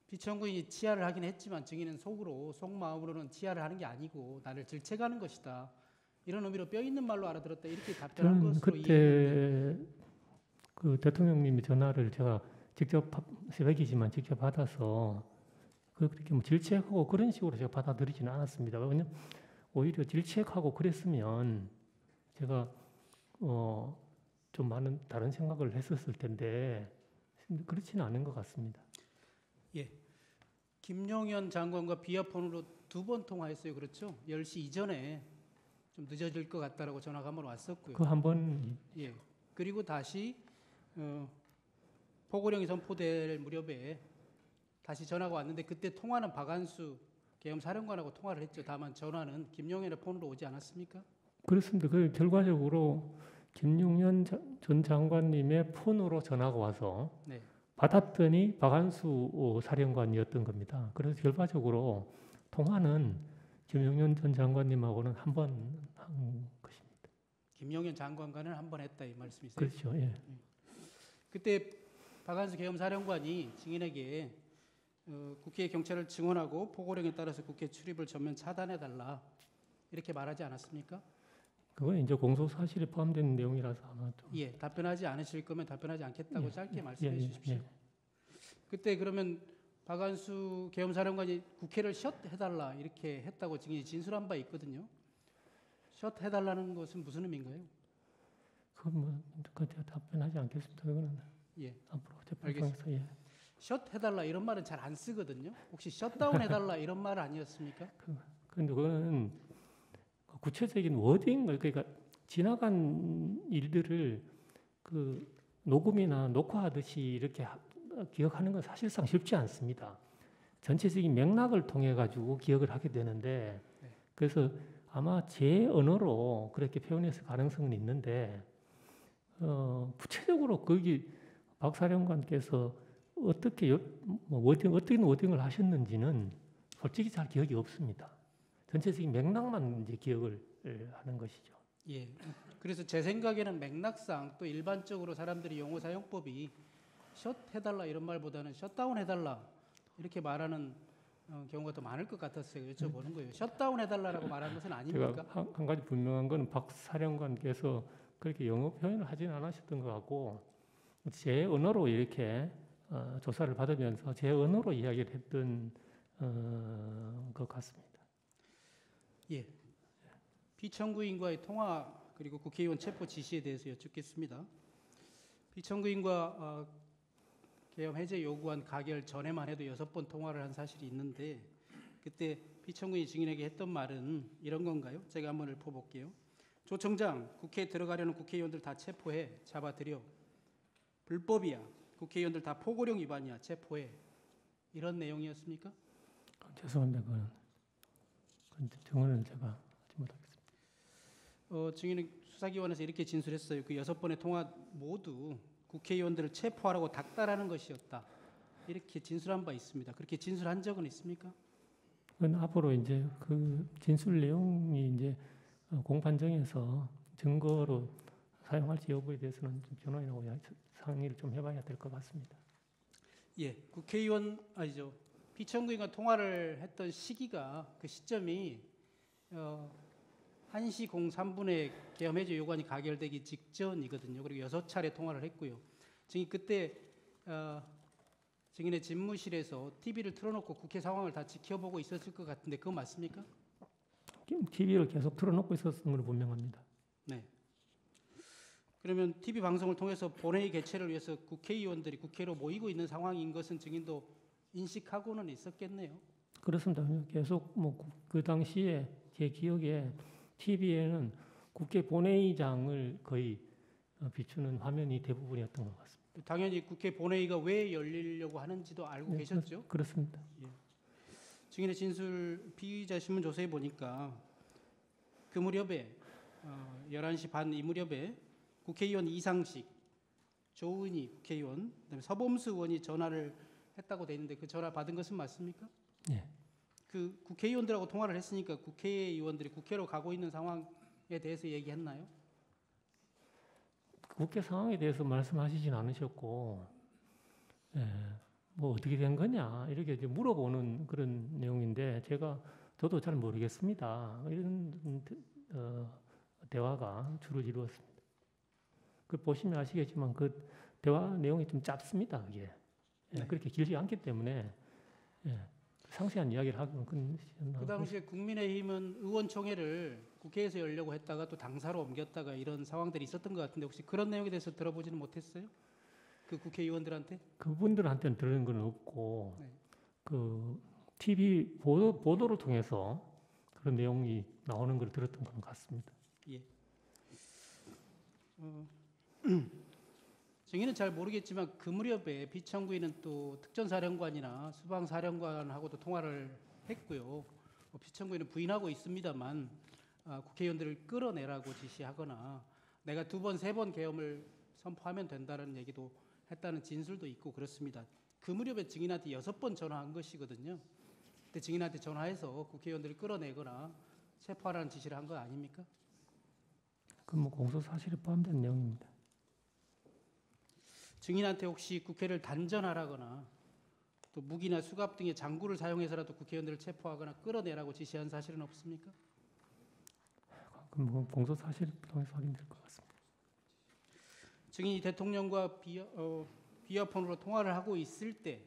피청구인이 치하를 하긴 했지만 증인은 속마음으로는 치하를 하는 게 아니고 나를 질책하는 것이다. 이런 의미로 뼈 있는 말로 알아들었다. 이렇게 답변한 저는 것으로 그때 이해했는데 그 대통령님의 전화를 제가 직접 새벽이지만 직접 받아서 그렇게 뭐 질책하고 그런 식으로 제가 받아들이지는 않았습니다. 왜냐면 오히려 질책하고 그랬으면 제가 좀 많은 다른 생각을 했었을 텐데 그렇지는 않은 것 같습니다. 김용현 장관과 비아폰으로 2번 통화했어요. 그렇죠? 10시 이전에 좀 늦어질 것 같다라고 전화가 한번 왔었고요. 그 한번 예. 그리고 다시 포고령이 선포될 무렵에 다시 전화가 왔는데 그때 통화는 박한수 계엄 사령관하고 통화를 했죠. 다만 전화는 김용현의 폰으로 오지 않았습니까? 그렇습니다. 그 결과적으로 김용현 전 장관님의 폰으로 전화가 와서 네. 받았더니 박한수 사령관이었던 겁니다. 그래서 결과적으로 통화는 김용현 전 장관님하고는 한 번 한 것입니다. 김용현 장관과는 한 번 했다 이 말씀이세요? 그렇죠. 예. 그때 박한수 계엄 사령관이 증인에게 국회에 경찰을 증언하고 포고령에 따라서 국회 출입을 전면 차단해달라 이렇게 말하지 않았습니까? 그건 이제 공소 사실에 포함된 내용이라서 아마 좀 예, 답변하지 않으실 거면 답변하지 않겠다고 짧게 말씀해 예, 주십시오. 예. 그때 그러면 박한수 계엄 사령관이 국회를 셧 해달라 이렇게 했다고 증인이 진술한 바 있거든요. 셧 해달라는 것은 무슨 의미인가요? 그건 뭐 그때 답변하지 않겠습니다. 그거는 예, 앞으로 재판에서 예. 셧 해달라 이런 말은 잘 안 쓰거든요. 혹시 셧다운 해달라 이런 말 아니었습니까? 그런데 그거는 구체적인 워딩을 그러니까 지나간 일들을 그 녹음이나 녹화하듯이 이렇게 기억하는 건 사실상 쉽지 않습니다. 전체적인 맥락을 통해 가지고 기억을 하게 되는데 그래서 아마 제 언어로 그렇게 표현했을 가능성은 있는데 구체적으로 거기 박 사령관께서 어떻게 어떤 워딩을 하셨는지는 솔직히 잘 기억이 없습니다. 전체적인 맥락만 이제 기억을 하는 것이죠. 예. 그래서 제 생각에는 맥락상 또 일반적으로 사람들이 용어 사용법이 셧 해달라 이런 말보다는 셧다운 해달라 이렇게 말하는 경우가 더 많을 것 같았어요. 여쭤보는 거예요. 셧다운 해달라라고 말한 것은 아닙니까? 제가 한 가지 분명한 건 박 사령관께서 그렇게 영어 표현을 하진 않으셨던 것 같고 제 언어로 이렇게 조사를 받으면서 제 언어로 이야기를 했던 것 같습니다. 예. 피청구인과의 통화 그리고 국회의원 체포 지시에 대해서 여쭙겠습니다. 피청구인과 계엄 해제 요구안 가결 전에만 해도 6번 통화를 한 사실이 있는데 그때 피청구인 증인에게 했던 말은 이런 건가요? 제가 한번 읊어볼게요. 조 청장, 국회에 들어가려는 국회의원들 다 체포해, 잡아들여. 불법이야. 국회의원들 다 포고령 위반이야. 체포해. 이런 내용이었습니까? 죄송합니다. 그건 증언을 제가 하지 못하겠습니다. 증인은 수사기관에서 이렇게 진술했어요. 그 6번의 통화 모두 국회의원들을 체포하라고 닥달하는 것이었다. 이렇게 진술한 바 있습니다. 그렇게 진술한 적은 있습니까? 그건 앞으로 이제 그 진술 내용이 이제 공판정에서 증거로 사용할지 여부에 대해서는 좀 변호인하고 상의를 좀 해봐야 될 것 같습니다. 예, 국회의원 아니죠. 피청구인과 통화를 했던 시기가 그 시점이 1시 03분에 계엄 해제 요구안이 가결되기 직전이거든요. 그리고 6차례 통화를 했고요. 증인 그때 증인의 집무실에서 TV를 틀어놓고 국회 상황을 다 지켜보고 있었을 것 같은데 그거 맞습니까? TV를 계속 틀어놓고 있었던 걸로 분명합니다. 네. 그러면 TV 방송을 통해서 본회의 개최를 위해서 국회의원들이 국회로 모이고 있는 상황인 것은 증인도 인식하고는 있었겠네요. 그렇습니다. 계속 그 당시에 제 기억에 TV에는 국회 본회의장을 거의 비추는 화면이 대부분이었던 것 같습니다. 당연히 국회 본회의가 왜 열리려고 하는지도 알고 계셨죠? 그렇습니다. 증인의 진술 피의자 신문 조서에 보니까 그 무렵에 11시 반 이 무렵에 국회의원 이상식, 조은희 국회의원, 그다음에 서범수 의원이 전화를 했다고 돼 있는데 그 전화 받은 것은 맞습니까? 네. 그 국회의원들하고 통화를 했으니까 국회의원들이 국회로 가고 있는 상황에 대해서 얘기했나요? 국회 상황에 대해서 말씀하시진 않으셨고, 뭐 어떻게 된 거냐 이렇게 이제 물어보는 그런 내용인데 저도 잘 모르겠습니다. 이런 대화가 주로 이루었습니다. 그 보시면 아시겠지만 그 대화 내용이 좀 짧습니다. 그게 네. 그렇게 길지 않기 때문에 상세한 이야기를 하기는 끝이었나. 그 당시에 국민의힘은 의원총회를 국회에서 열려고 했다가 또 당사로 옮겼다가 이런 상황들이 있었던 것 같은데 혹시 그런 내용에 대해서 들어보지는 못했어요? 그 국회의원들한테? 그분들한테는 들은 건 없고 네. 그 TV 보도를 통해서 그런 내용이 나오는 걸 들었던 것 같습니다. 예. 정의는 잘 모르겠지만 그 무렵에 비천구인은 또 특전사령관이나 수방사령관하고도 통화를 했고요. 비천구인은 부인하고 있습니다만 국회의원들을 끌어내라고 지시하거나 내가 2번, 3번 계엄을 선포하면 된다는 얘기도 했다는 진술도 있고 그렇습니다. 그 무렵에 증인한테 6번 전화한 것이거든요. 그때 증인한테 전화해서 국회의원들을 끌어내거나 체포하라는 지시를 한 거 아닙니까? 그건 뭐 공소 사실에 포함된 내용입니다. 증인한테 혹시 국회를 단전하라거나 또 무기나 수갑 등의 장구를 사용해서라도 국회의원들을 체포하거나 끌어내라고 지시한 사실은 없습니까? 그럼 뭐 공소 사실을 통해서 확인될 것 같습니다. 증인이 대통령과 비어폰으로 통화를 하고 있을 때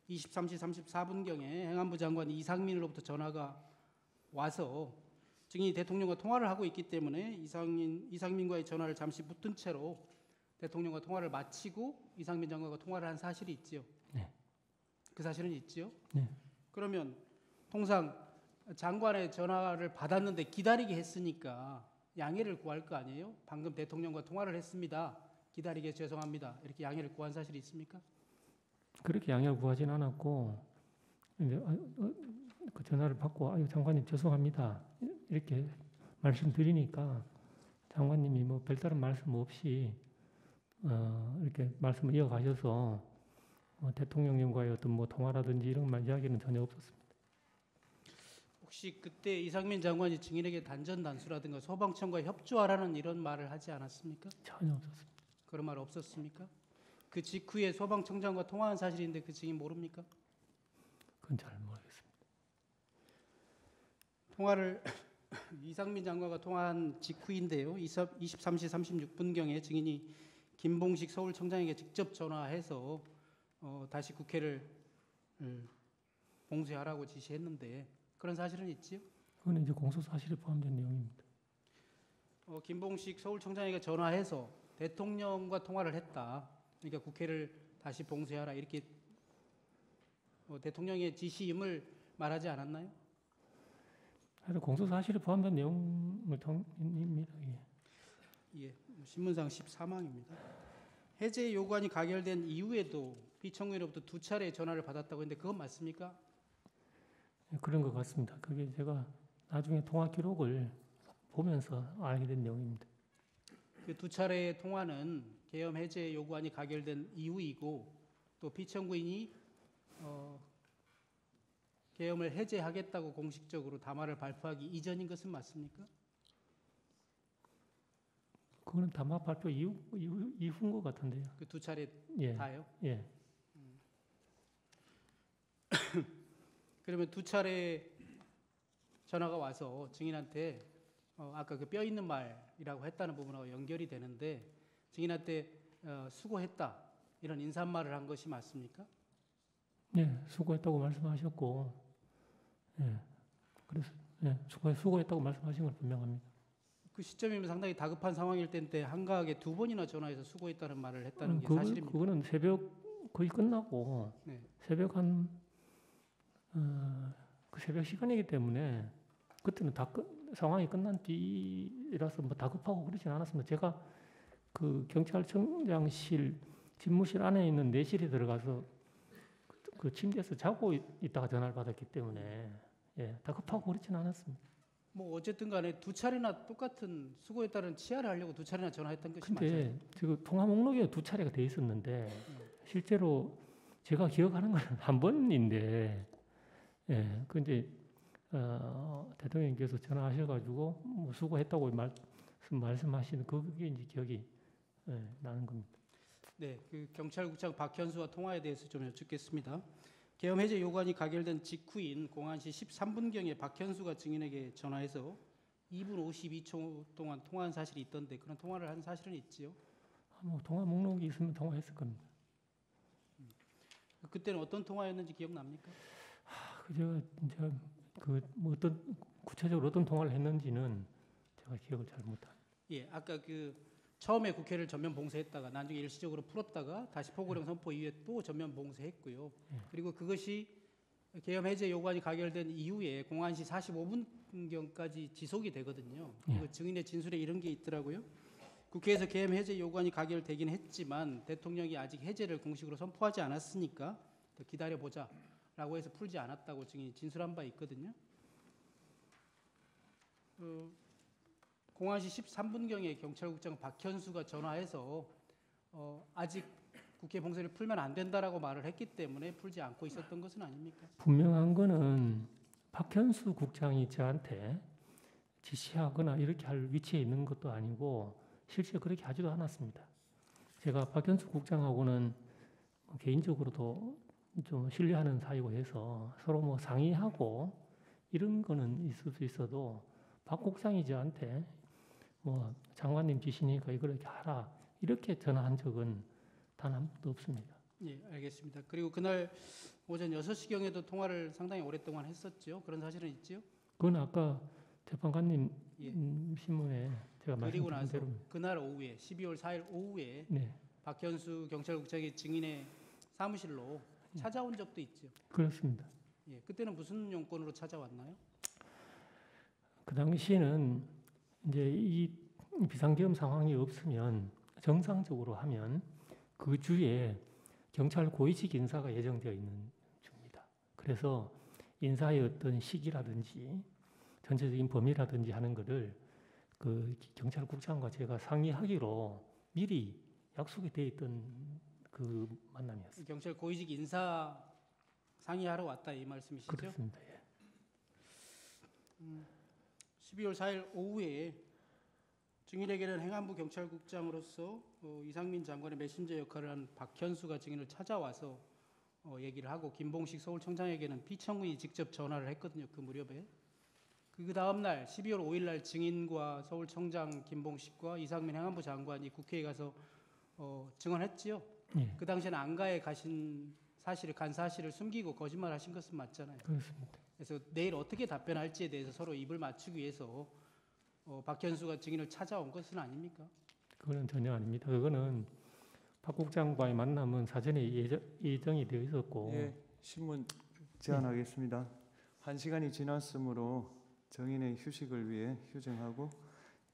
23시 34분경에 행안부 장관 이상민으로부터 전화가 와서 증인이 대통령과 통화를 하고 있기 때문에 이상민과의 전화를 잠시 붙든 채로 대통령과 통화를 마치고 이상민 장관과 통화를 한 사실이 있지요. 네. 그 사실은 있지요. 네. 그러면 통상 장관의 전화를 받았는데 기다리게 했으니까 양해를 구할 거 아니에요? 방금 대통령과 통화를 했습니다. 기다리게 죄송합니다. 이렇게 양해를 구한 사실이 있습니까? 그렇게 양해를 구하진 않았고 이제 그 전화를 받고 아유 장관님 죄송합니다 이렇게 말씀드리니까 장관님이 뭐 별다른 말씀 없이 이렇게 말씀을 이어가셔서 대통령님과의 어떤 뭐 통화라든지 이런 말 이야기는 전혀 없었습니다. 혹시 그때 이상민 장관이 증인에게 단전단수라든가 소방청과 협조하라는 이런 말을 하지 않았습니까? 전혀 없었습니다. 그런 말 없었습니까? 그 직후에 소방청장과 통화한 사실인데 그 증인 모릅니까? 그건 잘 모르겠습니다. 통화를 이상민 장관과 통화한 직후인데요. 23시 36분경에 증인이 김봉식 서울청장에게 직접 전화해서 다시 국회를 봉쇄하라고 지시했는데 그런 사실은 있지요? 그건 이제 공소 사실에 포함된 내용입니다. 김봉식 서울청장에게 전화해서 대통령과 통화를 했다. 그러니까 국회를 다시 봉쇄하라 이렇게 대통령의 지시임을 말하지 않았나요? 하여튼 공소 사실에 포함된 내용을 통입니다. 예, 신문상 14망입니다. 해제 요구안이 가결된 이후에도 비청구인으로부터 2차례 전화를 받았다고 했는데 그건 맞습니까? 그런 것 같습니다. 그게 제가 나중에 통화 기록을 보면서 알게 된 내용입니다. 그 2차례의 통화는 계엄 해제 요구안이 가결된 이후이고 또 비청구인이 계엄을 해제하겠다고 공식적으로 담화를 발표하기 이전인 것은 맞습니까? 그거는 담화 발표 이후인 것 같은데요. 그 2차례 예. 다요? 예. 그러면 2차례 전화가 와서 증인한테 아까 그 뼈 있는 말이라고 했다는 부분하고 연결이 되는데 증인한테 수고했다 이런 인사말을 한 것이 맞습니까? 네, 수고했다고 말씀하셨고, 예, 그래서 수고했다고 말씀하신 건 분명합니다. 그 시점이면 상당히 다급한 상황일 텐데 한가하게 2번이나 전화해서 수고했다는 말을 했다는 게 사실입니까? 그거는 새벽 거의 끝나고 네. 새벽 그 새벽 시간이기 때문에 그때는 상황이 끝난 뒤라서 뭐 다급하고 그러진 않았습니다. 제가 그 경찰청장실 집무실 안에 있는 내실에 들어가서 그 침대에서 자고 있다가 전화를 받았기 때문에 다급하고 그러진 않았습니다. 뭐 어쨌든 간에 2차례나 똑같은 수고했다는 치하를 하려고 2차례나 전화했던 것이 근데 맞아요. 지금 통화 목록에 2차례가 돼 있었는데 실제로 제가 기억하는 건 한 번인데 근데 대통령께서 전화하셔가지고 뭐 수고했다고 말씀하시는 그게 이제 기억이 나는 겁니다. 네, 그 경찰국장 박현수와 통화에 대해서 좀 여쭙겠습니다. 계엄 해제 요구안이 가결된 직후인 공안시 13분경에 박현수가 증인에게 전화해서 2분 52초 동안 통화한 사실이 있던데 그런 통화를 한 사실은 있지요? 뭐 통화 목록이 있으면 통화했을 겁니다. 그때는 어떤 통화였는지 기억납니까? 제가 이제 그뭐 어떤 구체적으로 어떤 통화를 했는지는 제가 기억을 잘 못합니다. 예, 아까 그 처음에 국회를 전면 봉쇄했다가 나중에 일시적으로 풀었다가 다시 포고령 선포 이후에 또 전면 봉쇄했고요. 그리고 그것이 계엄 해제 요구안이 가결된 이후에 01시 45분경까지 지속이 되거든요. 그리고 증인의 진술에 이런 게 있더라고요. 국회에서 계엄 해제 요구안이 가결되긴 했지만 대통령이 아직 해제를 공식으로 선포하지 않았으니까 더 기다려보자라고 해서 풀지 않았다고 증인이 진술한 바 있거든요. 01시 13분경에 경찰국장 박현수가 전화해서 아직 국회 봉쇄를 풀면 안 된다라고 말을 했기 때문에 풀지 않고 있었던 것은 아닙니까? 분명한 거는 박현수 국장이 저한테 지시하거나 이렇게 할 위치에 있는 것도 아니고 실제 그렇게 하지도 않았습니다. 제가 박현수 국장하고는 개인적으로도 좀 신뢰하는 사이고 해서 서로 뭐 상의하고 이런 거는 있을 수 있어도 박 국장이 저한테 뭐 장관님 지시니까 이걸 이렇게 하라 이렇게 전화한 적은 단 한 번도 없습니다. 예, 알겠습니다. 그리고 그날 오전 6시경에도 통화를 상당히 오랫동안 했었죠. 그런 사실은 있죠. 그건 아까 재판관님 예. 신문에 제가 그리고 말씀드린 나서 대로 그날 오후에 12월 4일 오후에 네, 박현수 경찰국장이 증인의 사무실로 찾아온 적도 있죠. 그렇습니다. 예, 그때는 무슨 용건으로 찾아왔나요? 그 당시에는 이제 이 비상계엄 상황이 없으면 정상적으로 하면 그 주에 경찰 고위직 인사가 예정되어 있는 중입니다. 그래서 인사의 어떤 시기라든지 전체적인 범위라든지 하는 것을 그 경찰국장과 제가 상의하기로 미리 약속이 돼 있던 그 만남이었습니다. 경찰 고위직 인사 상의하러 왔다 이 말씀이시죠? 그렇습니다. 예. 12월 4일 오후에 증인에게는 행안부 경찰국장으로서 이상민 장관의 메신저 역할을 한 박현수가 증인을 찾아와서 얘기를 하고 김봉식 서울청장에게는 피청구인이 직접 전화를 했거든요. 그 무렵에. 그 다음 날 12월 5일 날 증인과 서울청장 김봉식과 이상민 행안부 장관이 국회에 가서 증언했지요. 예. 그 당시에는 안가에 가신 사실을 간 사실을 숨기고 거짓말하신 것은 맞잖아요. 그렇습니다. 그래서 내일 어떻게 답변할지에 대해서 서로 입을 맞추기 위해서 박현수가 증인을 찾아온 것은 아닙니까? 그거는 전혀 아닙니다. 그거는 박 국장과의 만남은 사전에 예정이 되어 있었고 예, 신문 제안하겠습니다. 1시간이 지났으므로 정인의 휴식을 위해 휴정하고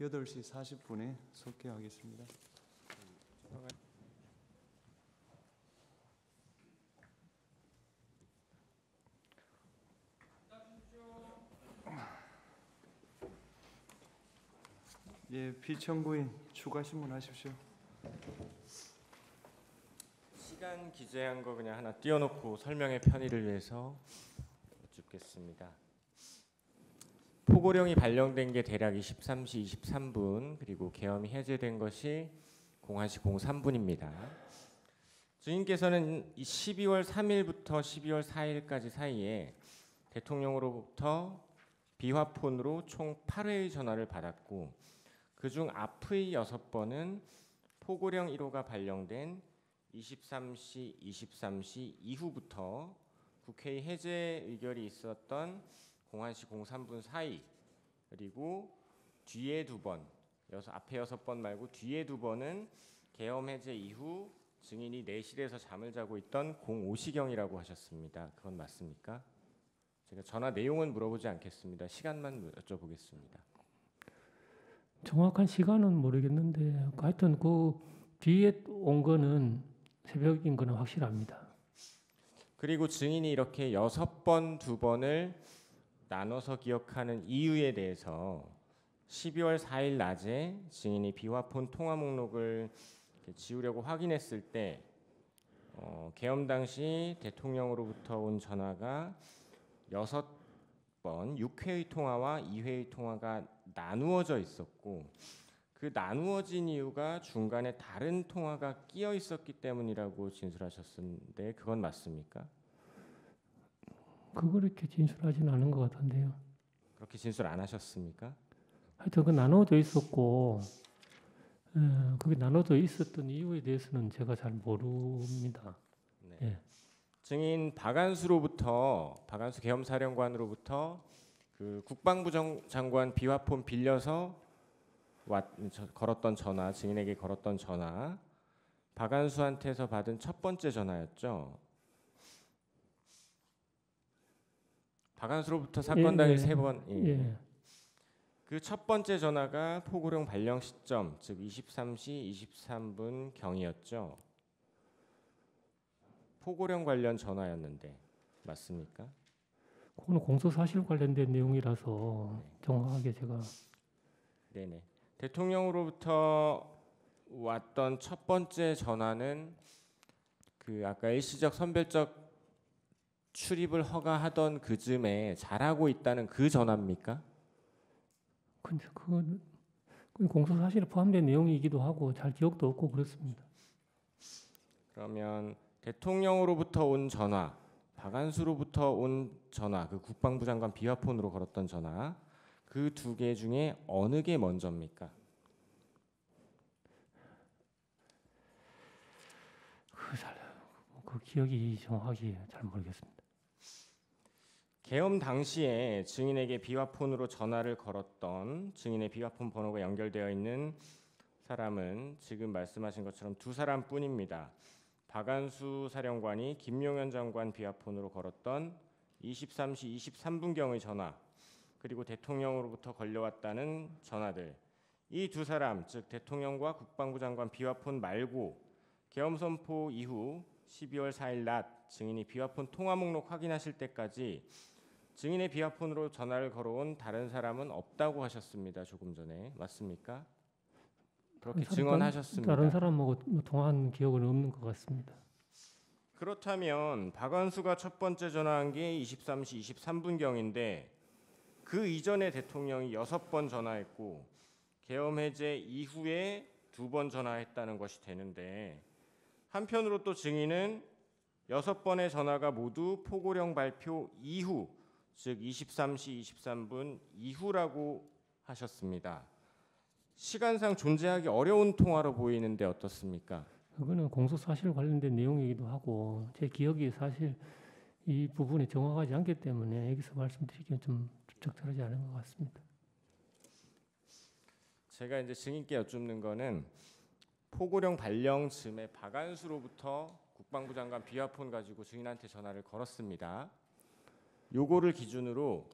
8시 40분에 속개하겠습니다. 예, 피청구인 추가 신문하십시오. 시간 기재한 거 그냥 하나 띄워놓고 설명의 편의를 위해서 여쭙겠습니다. 포고령이 발령된 게 대략 23시 23분 그리고 계엄이 해제된 것이 01시 03분입니다. 증인께서는 12월 3일부터 12월 4일까지 사이에 대통령으로부터 비화폰으로 총 8회의 전화를 받았고 그중 앞의 6번은 포고령 1호가 발령된 23시 이후부터 국회의 해제 의결이 있었던 01시 03분 사이 그리고 뒤에 2번, 앞에 6번 말고 뒤에 2번은 계엄 해제 이후 증인이 내실에서 잠을 자고 있던 05시경이라고 하셨습니다. 그건 맞습니까? 제가 전화 내용은 물어보지 않겠습니다. 시간만 여쭤보겠습니다. 정확한 시간은 모르겠는데 하여튼 그 뒤에 온 거는 새벽인 거는 확실합니다. 그리고 증인이 이렇게 6번, 2번을 나눠서 기억하는 이유에 대해서 12월 4일 낮에 증인이 비화폰 통화 목록을 지우려고 확인했을 때 계엄 당시 대통령으로부터 온 전화가 6번, 6회의 통화와 2회의 통화가 나누어져 있었고 그 나누어진 이유가 중간에 다른 통화가 끼어 있었기 때문이라고 진술하셨는데 그건 맞습니까? 그렇게 진술하지는 않은 것 같은데요. 그렇게 진술 안 하셨습니까? 하여튼 그 나눠져 있었고 그게 나눠져 있었던 이유에 대해서는 제가 잘 모릅니다. 네. 예. 증인 박한수 계엄사령관으로부터 그 국방부 장관 비화폰 빌려서 걸었던 전화, 증인에게 걸었던 전화, 박한수한테서 받은 첫 번째 전화였죠. 박한수로부터 사건 당일 3번. 예. 그 첫 번째 전화가 포고령 발령 시점, 즉 23시 23분 경이었죠. 포고령 관련 전화였는데 맞습니까? 그거는 공소 사실 관련된 내용이라서 정확하게 제가 네네. 대통령으로부터 왔던 첫 번째 전화는 그 아까 일시적 선별적 출입을 허가하던 그 즈음에 잘하고 있다는 그 전화입니까? 근데 그건 공소 사실에 포함된 내용이기도 하고 잘 기억도 없고 그렇습니다. 그러면 대통령으로부터 온 전화, 박한수로부터 온 전화, 그 국방부 장관 비화폰으로 걸었던 전화, 그 두 개 중에 어느 게 먼저입니까? 그 기억이 정확하게 잘 모르겠습니다. 계엄 당시에 증인에게 비화폰으로 전화를 걸었던 증인의 비화폰 번호가 연결되어 있는 사람은 지금 말씀하신 것처럼 두 사람뿐입니다. 박한수 사령관이 김용현 장관 비화폰으로 걸었던 23시 23분경의 전화, 그리고 대통령으로부터 걸려왔다는 전화들, 이 두 사람, 즉 대통령과 국방부 장관 비화폰 말고 계엄 선포 이후 12월 4일 낮 증인이 비화폰 통화 목록 확인하실 때까지 증인의 비화폰으로 전화를 걸어온 다른 사람은 없다고 하셨습니다. 조금 전에 맞습니까? 그렇게 증언하셨습니다. 다른 사람하고 통화한 기억은 없는 것 같습니다. 그렇다면 박한수가 첫 번째 전화한 게 23시 23분경인데 그 이전에 대통령이 6번 전화했고 계엄 해제 이후에 2번 전화했다는 것이 되는데, 한편으로 또 증인은 6번의 전화가 모두 포고령 발표 이후, 즉 23시 23분 이후라고 하셨습니다. 시간상 존재하기 어려운 통화로 보이는데 어떻습니까? 그거는 공소 사실 관련된 내용이기도 하고 제 기억이 사실 이 부분이 정확하지 않기 때문에 여기서 말씀드리기는 좀 적절하지 않은 것 같습니다. 제가 이제 증인께 여쭙는 거는 포고령 발령 즈음에 박한수로부터 국방부 장관 비화폰 가지고 증인한테 전화를 걸었습니다. 요거를 기준으로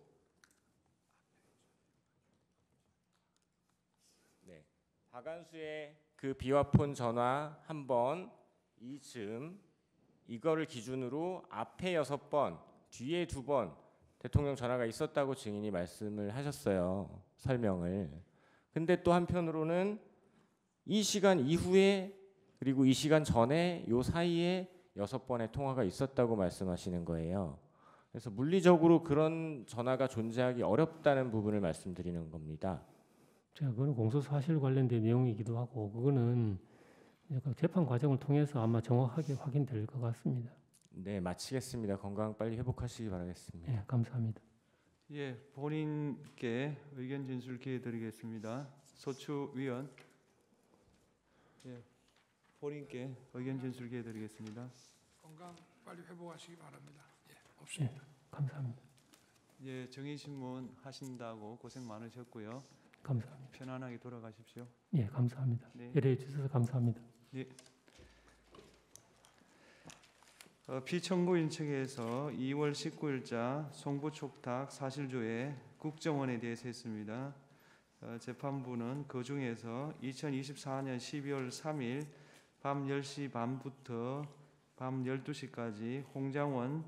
박한수의 그 비화폰 전화 한 번, 이즈음, 이거를 기준으로 앞에 6번, 뒤에 2번 대통령 전화가 있었다고 증인이 말씀을 하셨어요. 설명을. 근데 또 한편으로는 이 시간 이후에 그리고 이 시간 전에 요 사이에 6번의 통화가 있었다고 말씀하시는 거예요. 그래서 물리적으로 그런 전화가 존재하기 어렵다는 부분을 말씀드리는 겁니다. 제가 그거는 공소 사실 관련된 내용이기도 하고 그거는 재판 과정을 통해서 아마 정확하게 확인될 것 같습니다. 네, 마치겠습니다. 건강 빨리 회복하시기 바라겠습니다. 네, 감사합니다. 예, 본인께 의견 진술 기회 드리겠습니다. 소추 위원. 예, 본인께 의견 진술 기회 드리겠습니다. 건강 빨리 회복하시기 바랍니다. 예, 없습니다. 네, 감사합니다. 예, 정의신문 하신다고 고생 많으셨고요. 감사합니다. 편안하게 돌아가십시오. 예, 감사합니다. 네. 배려해 주셔서 감사합니다. 예. 피청구인 측에서 2월 19일자 송부촉탁 사실조회 국정원에 대해서 했습니다. 재판부는 그 중에서 2024년 12월 3일 밤 10시 반부터 밤 12시까지 홍장원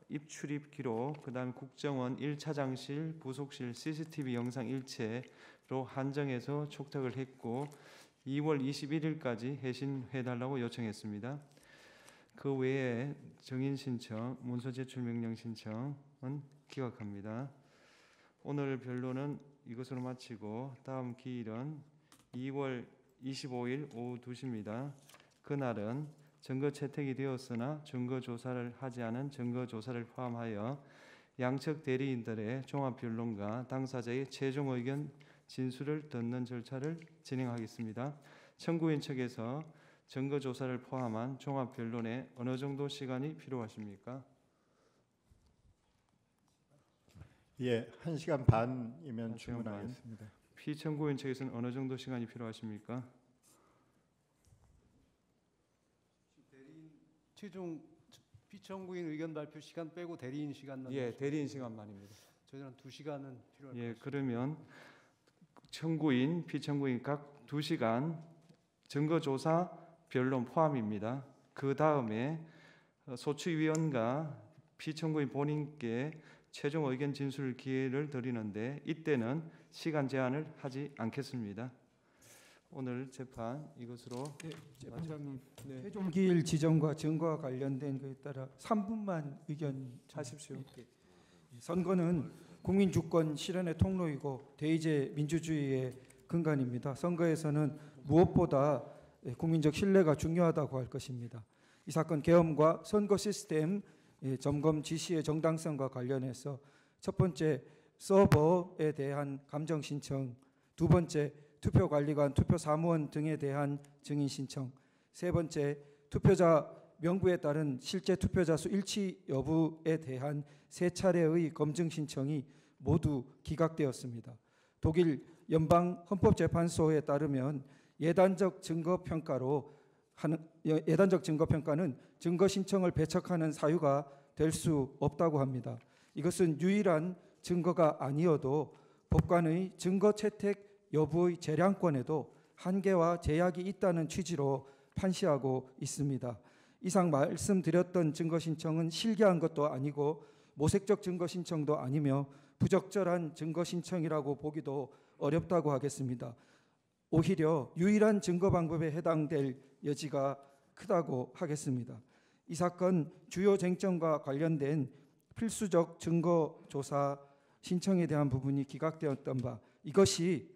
입출입 기록, 그다음 국정원 1차장실, 부속실 CCTV 영상 일체로 한정해서 촉탁을 했고 2월 21일까지 해신해달라고 요청했습니다. 그 외에 정인 신청, 문서 제출 명령 신청은 기각합니다. 오늘 변론은 이것으로 마치고 다음 기일은 2월 25일 오후 2시입니다. 그날은 증거 채택이 되었으나 증거 조사를 하지 않은 증거 조사를 포함하여 양측 대리인들의 종합 변론과 당사자의 최종 의견 진술을 듣는 절차를 진행하겠습니다. 청구인 측에서 증거 조사를 포함한 종합 변론에 어느 정도 시간이 필요하십니까? 예, 1시간 반이면 1시간 충분하겠습니다. 피청구인 측에서는 어느 정도 시간이 필요하십니까? 최종 피청구인 의견 발표 시간 빼고 대리인 시간만 예, 대리인 시간만입니다. 저희는 한 2시간은 필요할 것 예, 같습니다. 그러면 청구인, 피청구인 각 2시간 증거조사 변론 포함입니다. 그 다음에 소추위원과 피청구인 본인께 최종 의견 진술 기회를 드리는데 이때는 시간 제한을 하지 않겠습니다. 오늘 재판 이것으로 재판장님, 네. 최종 기일 지정과 증거와 관련된 것에 따라 3분만 의견 하십시오. 선거는 국민 주권 실현의 통로이고 대의제 민주주의의 근간입니다. 선거에서는 무엇보다 국민적 신뢰가 중요하다고 할 것입니다. 이 사건 계엄과 선거 시스템 점검 지시의 정당성과 관련해서 첫 번째 서버에 대한 감정 신청, 두 번째 투표관리관, 투표사무원 등에 대한 증인 신청, 세 번째 투표자 명부에 따른 실제 투표자 수 일치 여부에 대한 세 차례의 검증 신청이 모두 기각되었습니다. 독일 연방 헌법재판소에 따르면 예단적 증거 평가는 증거 신청을 배척하는 사유가 될 수 없다고 합니다. 이것은 유일한 증거가 아니어도 법관의 증거 채택 여부의 재량권에도 한계와 제약이 있다는 취지로 판시하고 있습니다. 이상 말씀드렸던 증거 신청은 실기한 것도 아니고 모색적 증거 신청도 아니며 부적절한 증거 신청이라고 보기도 어렵다고 하겠습니다. 오히려 유일한 증거 방법에 해당될 여지가 크다고 하겠습니다. 이 사건 주요 쟁점과 관련된 필수적 증거 조사 신청에 대한 부분이 기각되었던 바, 이것이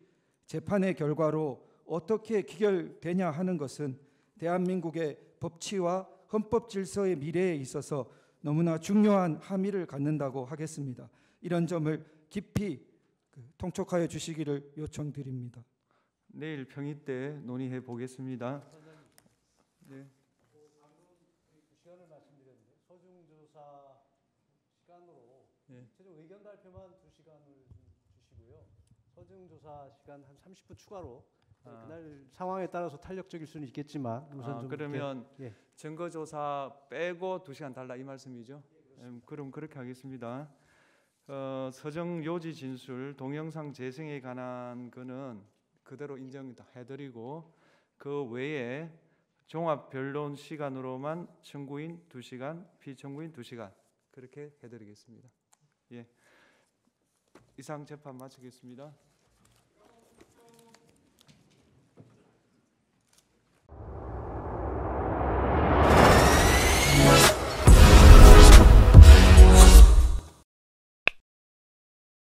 재판의 결과로 어떻게 기결되냐 하는 것은 대한민국의 법치와 헌법 질서의 미래에 있어서 너무나 중요한 함의를 갖는다고 하겠습니다. 이런 점을 깊이 통촉하여 주시기를 요청드립니다. 내일 평의 때 논의해 보겠습니다. 네. 시간을 말씀드렸는데 소중조사 시간으로 네. 최종 의견 발표만 2시간을 주시고요. 소중조사 시간 한 30분 추가로 그날 상황에 따라서 탄력적일 수는 있겠지만 우선 좀 그러면 이렇게, 증거조사 빼고 2시간 달라 이 말씀이죠? 그럼 그렇게 하겠습니다. 서정 요지 진술 동영상 재생에 관한 거는 그대로 인정해드리고 그 외에 종합 변론 시간으로만 청구인 2시간, 피청구인 2시간 그렇게 해드리겠습니다. 예, 이상 재판 마치겠습니다.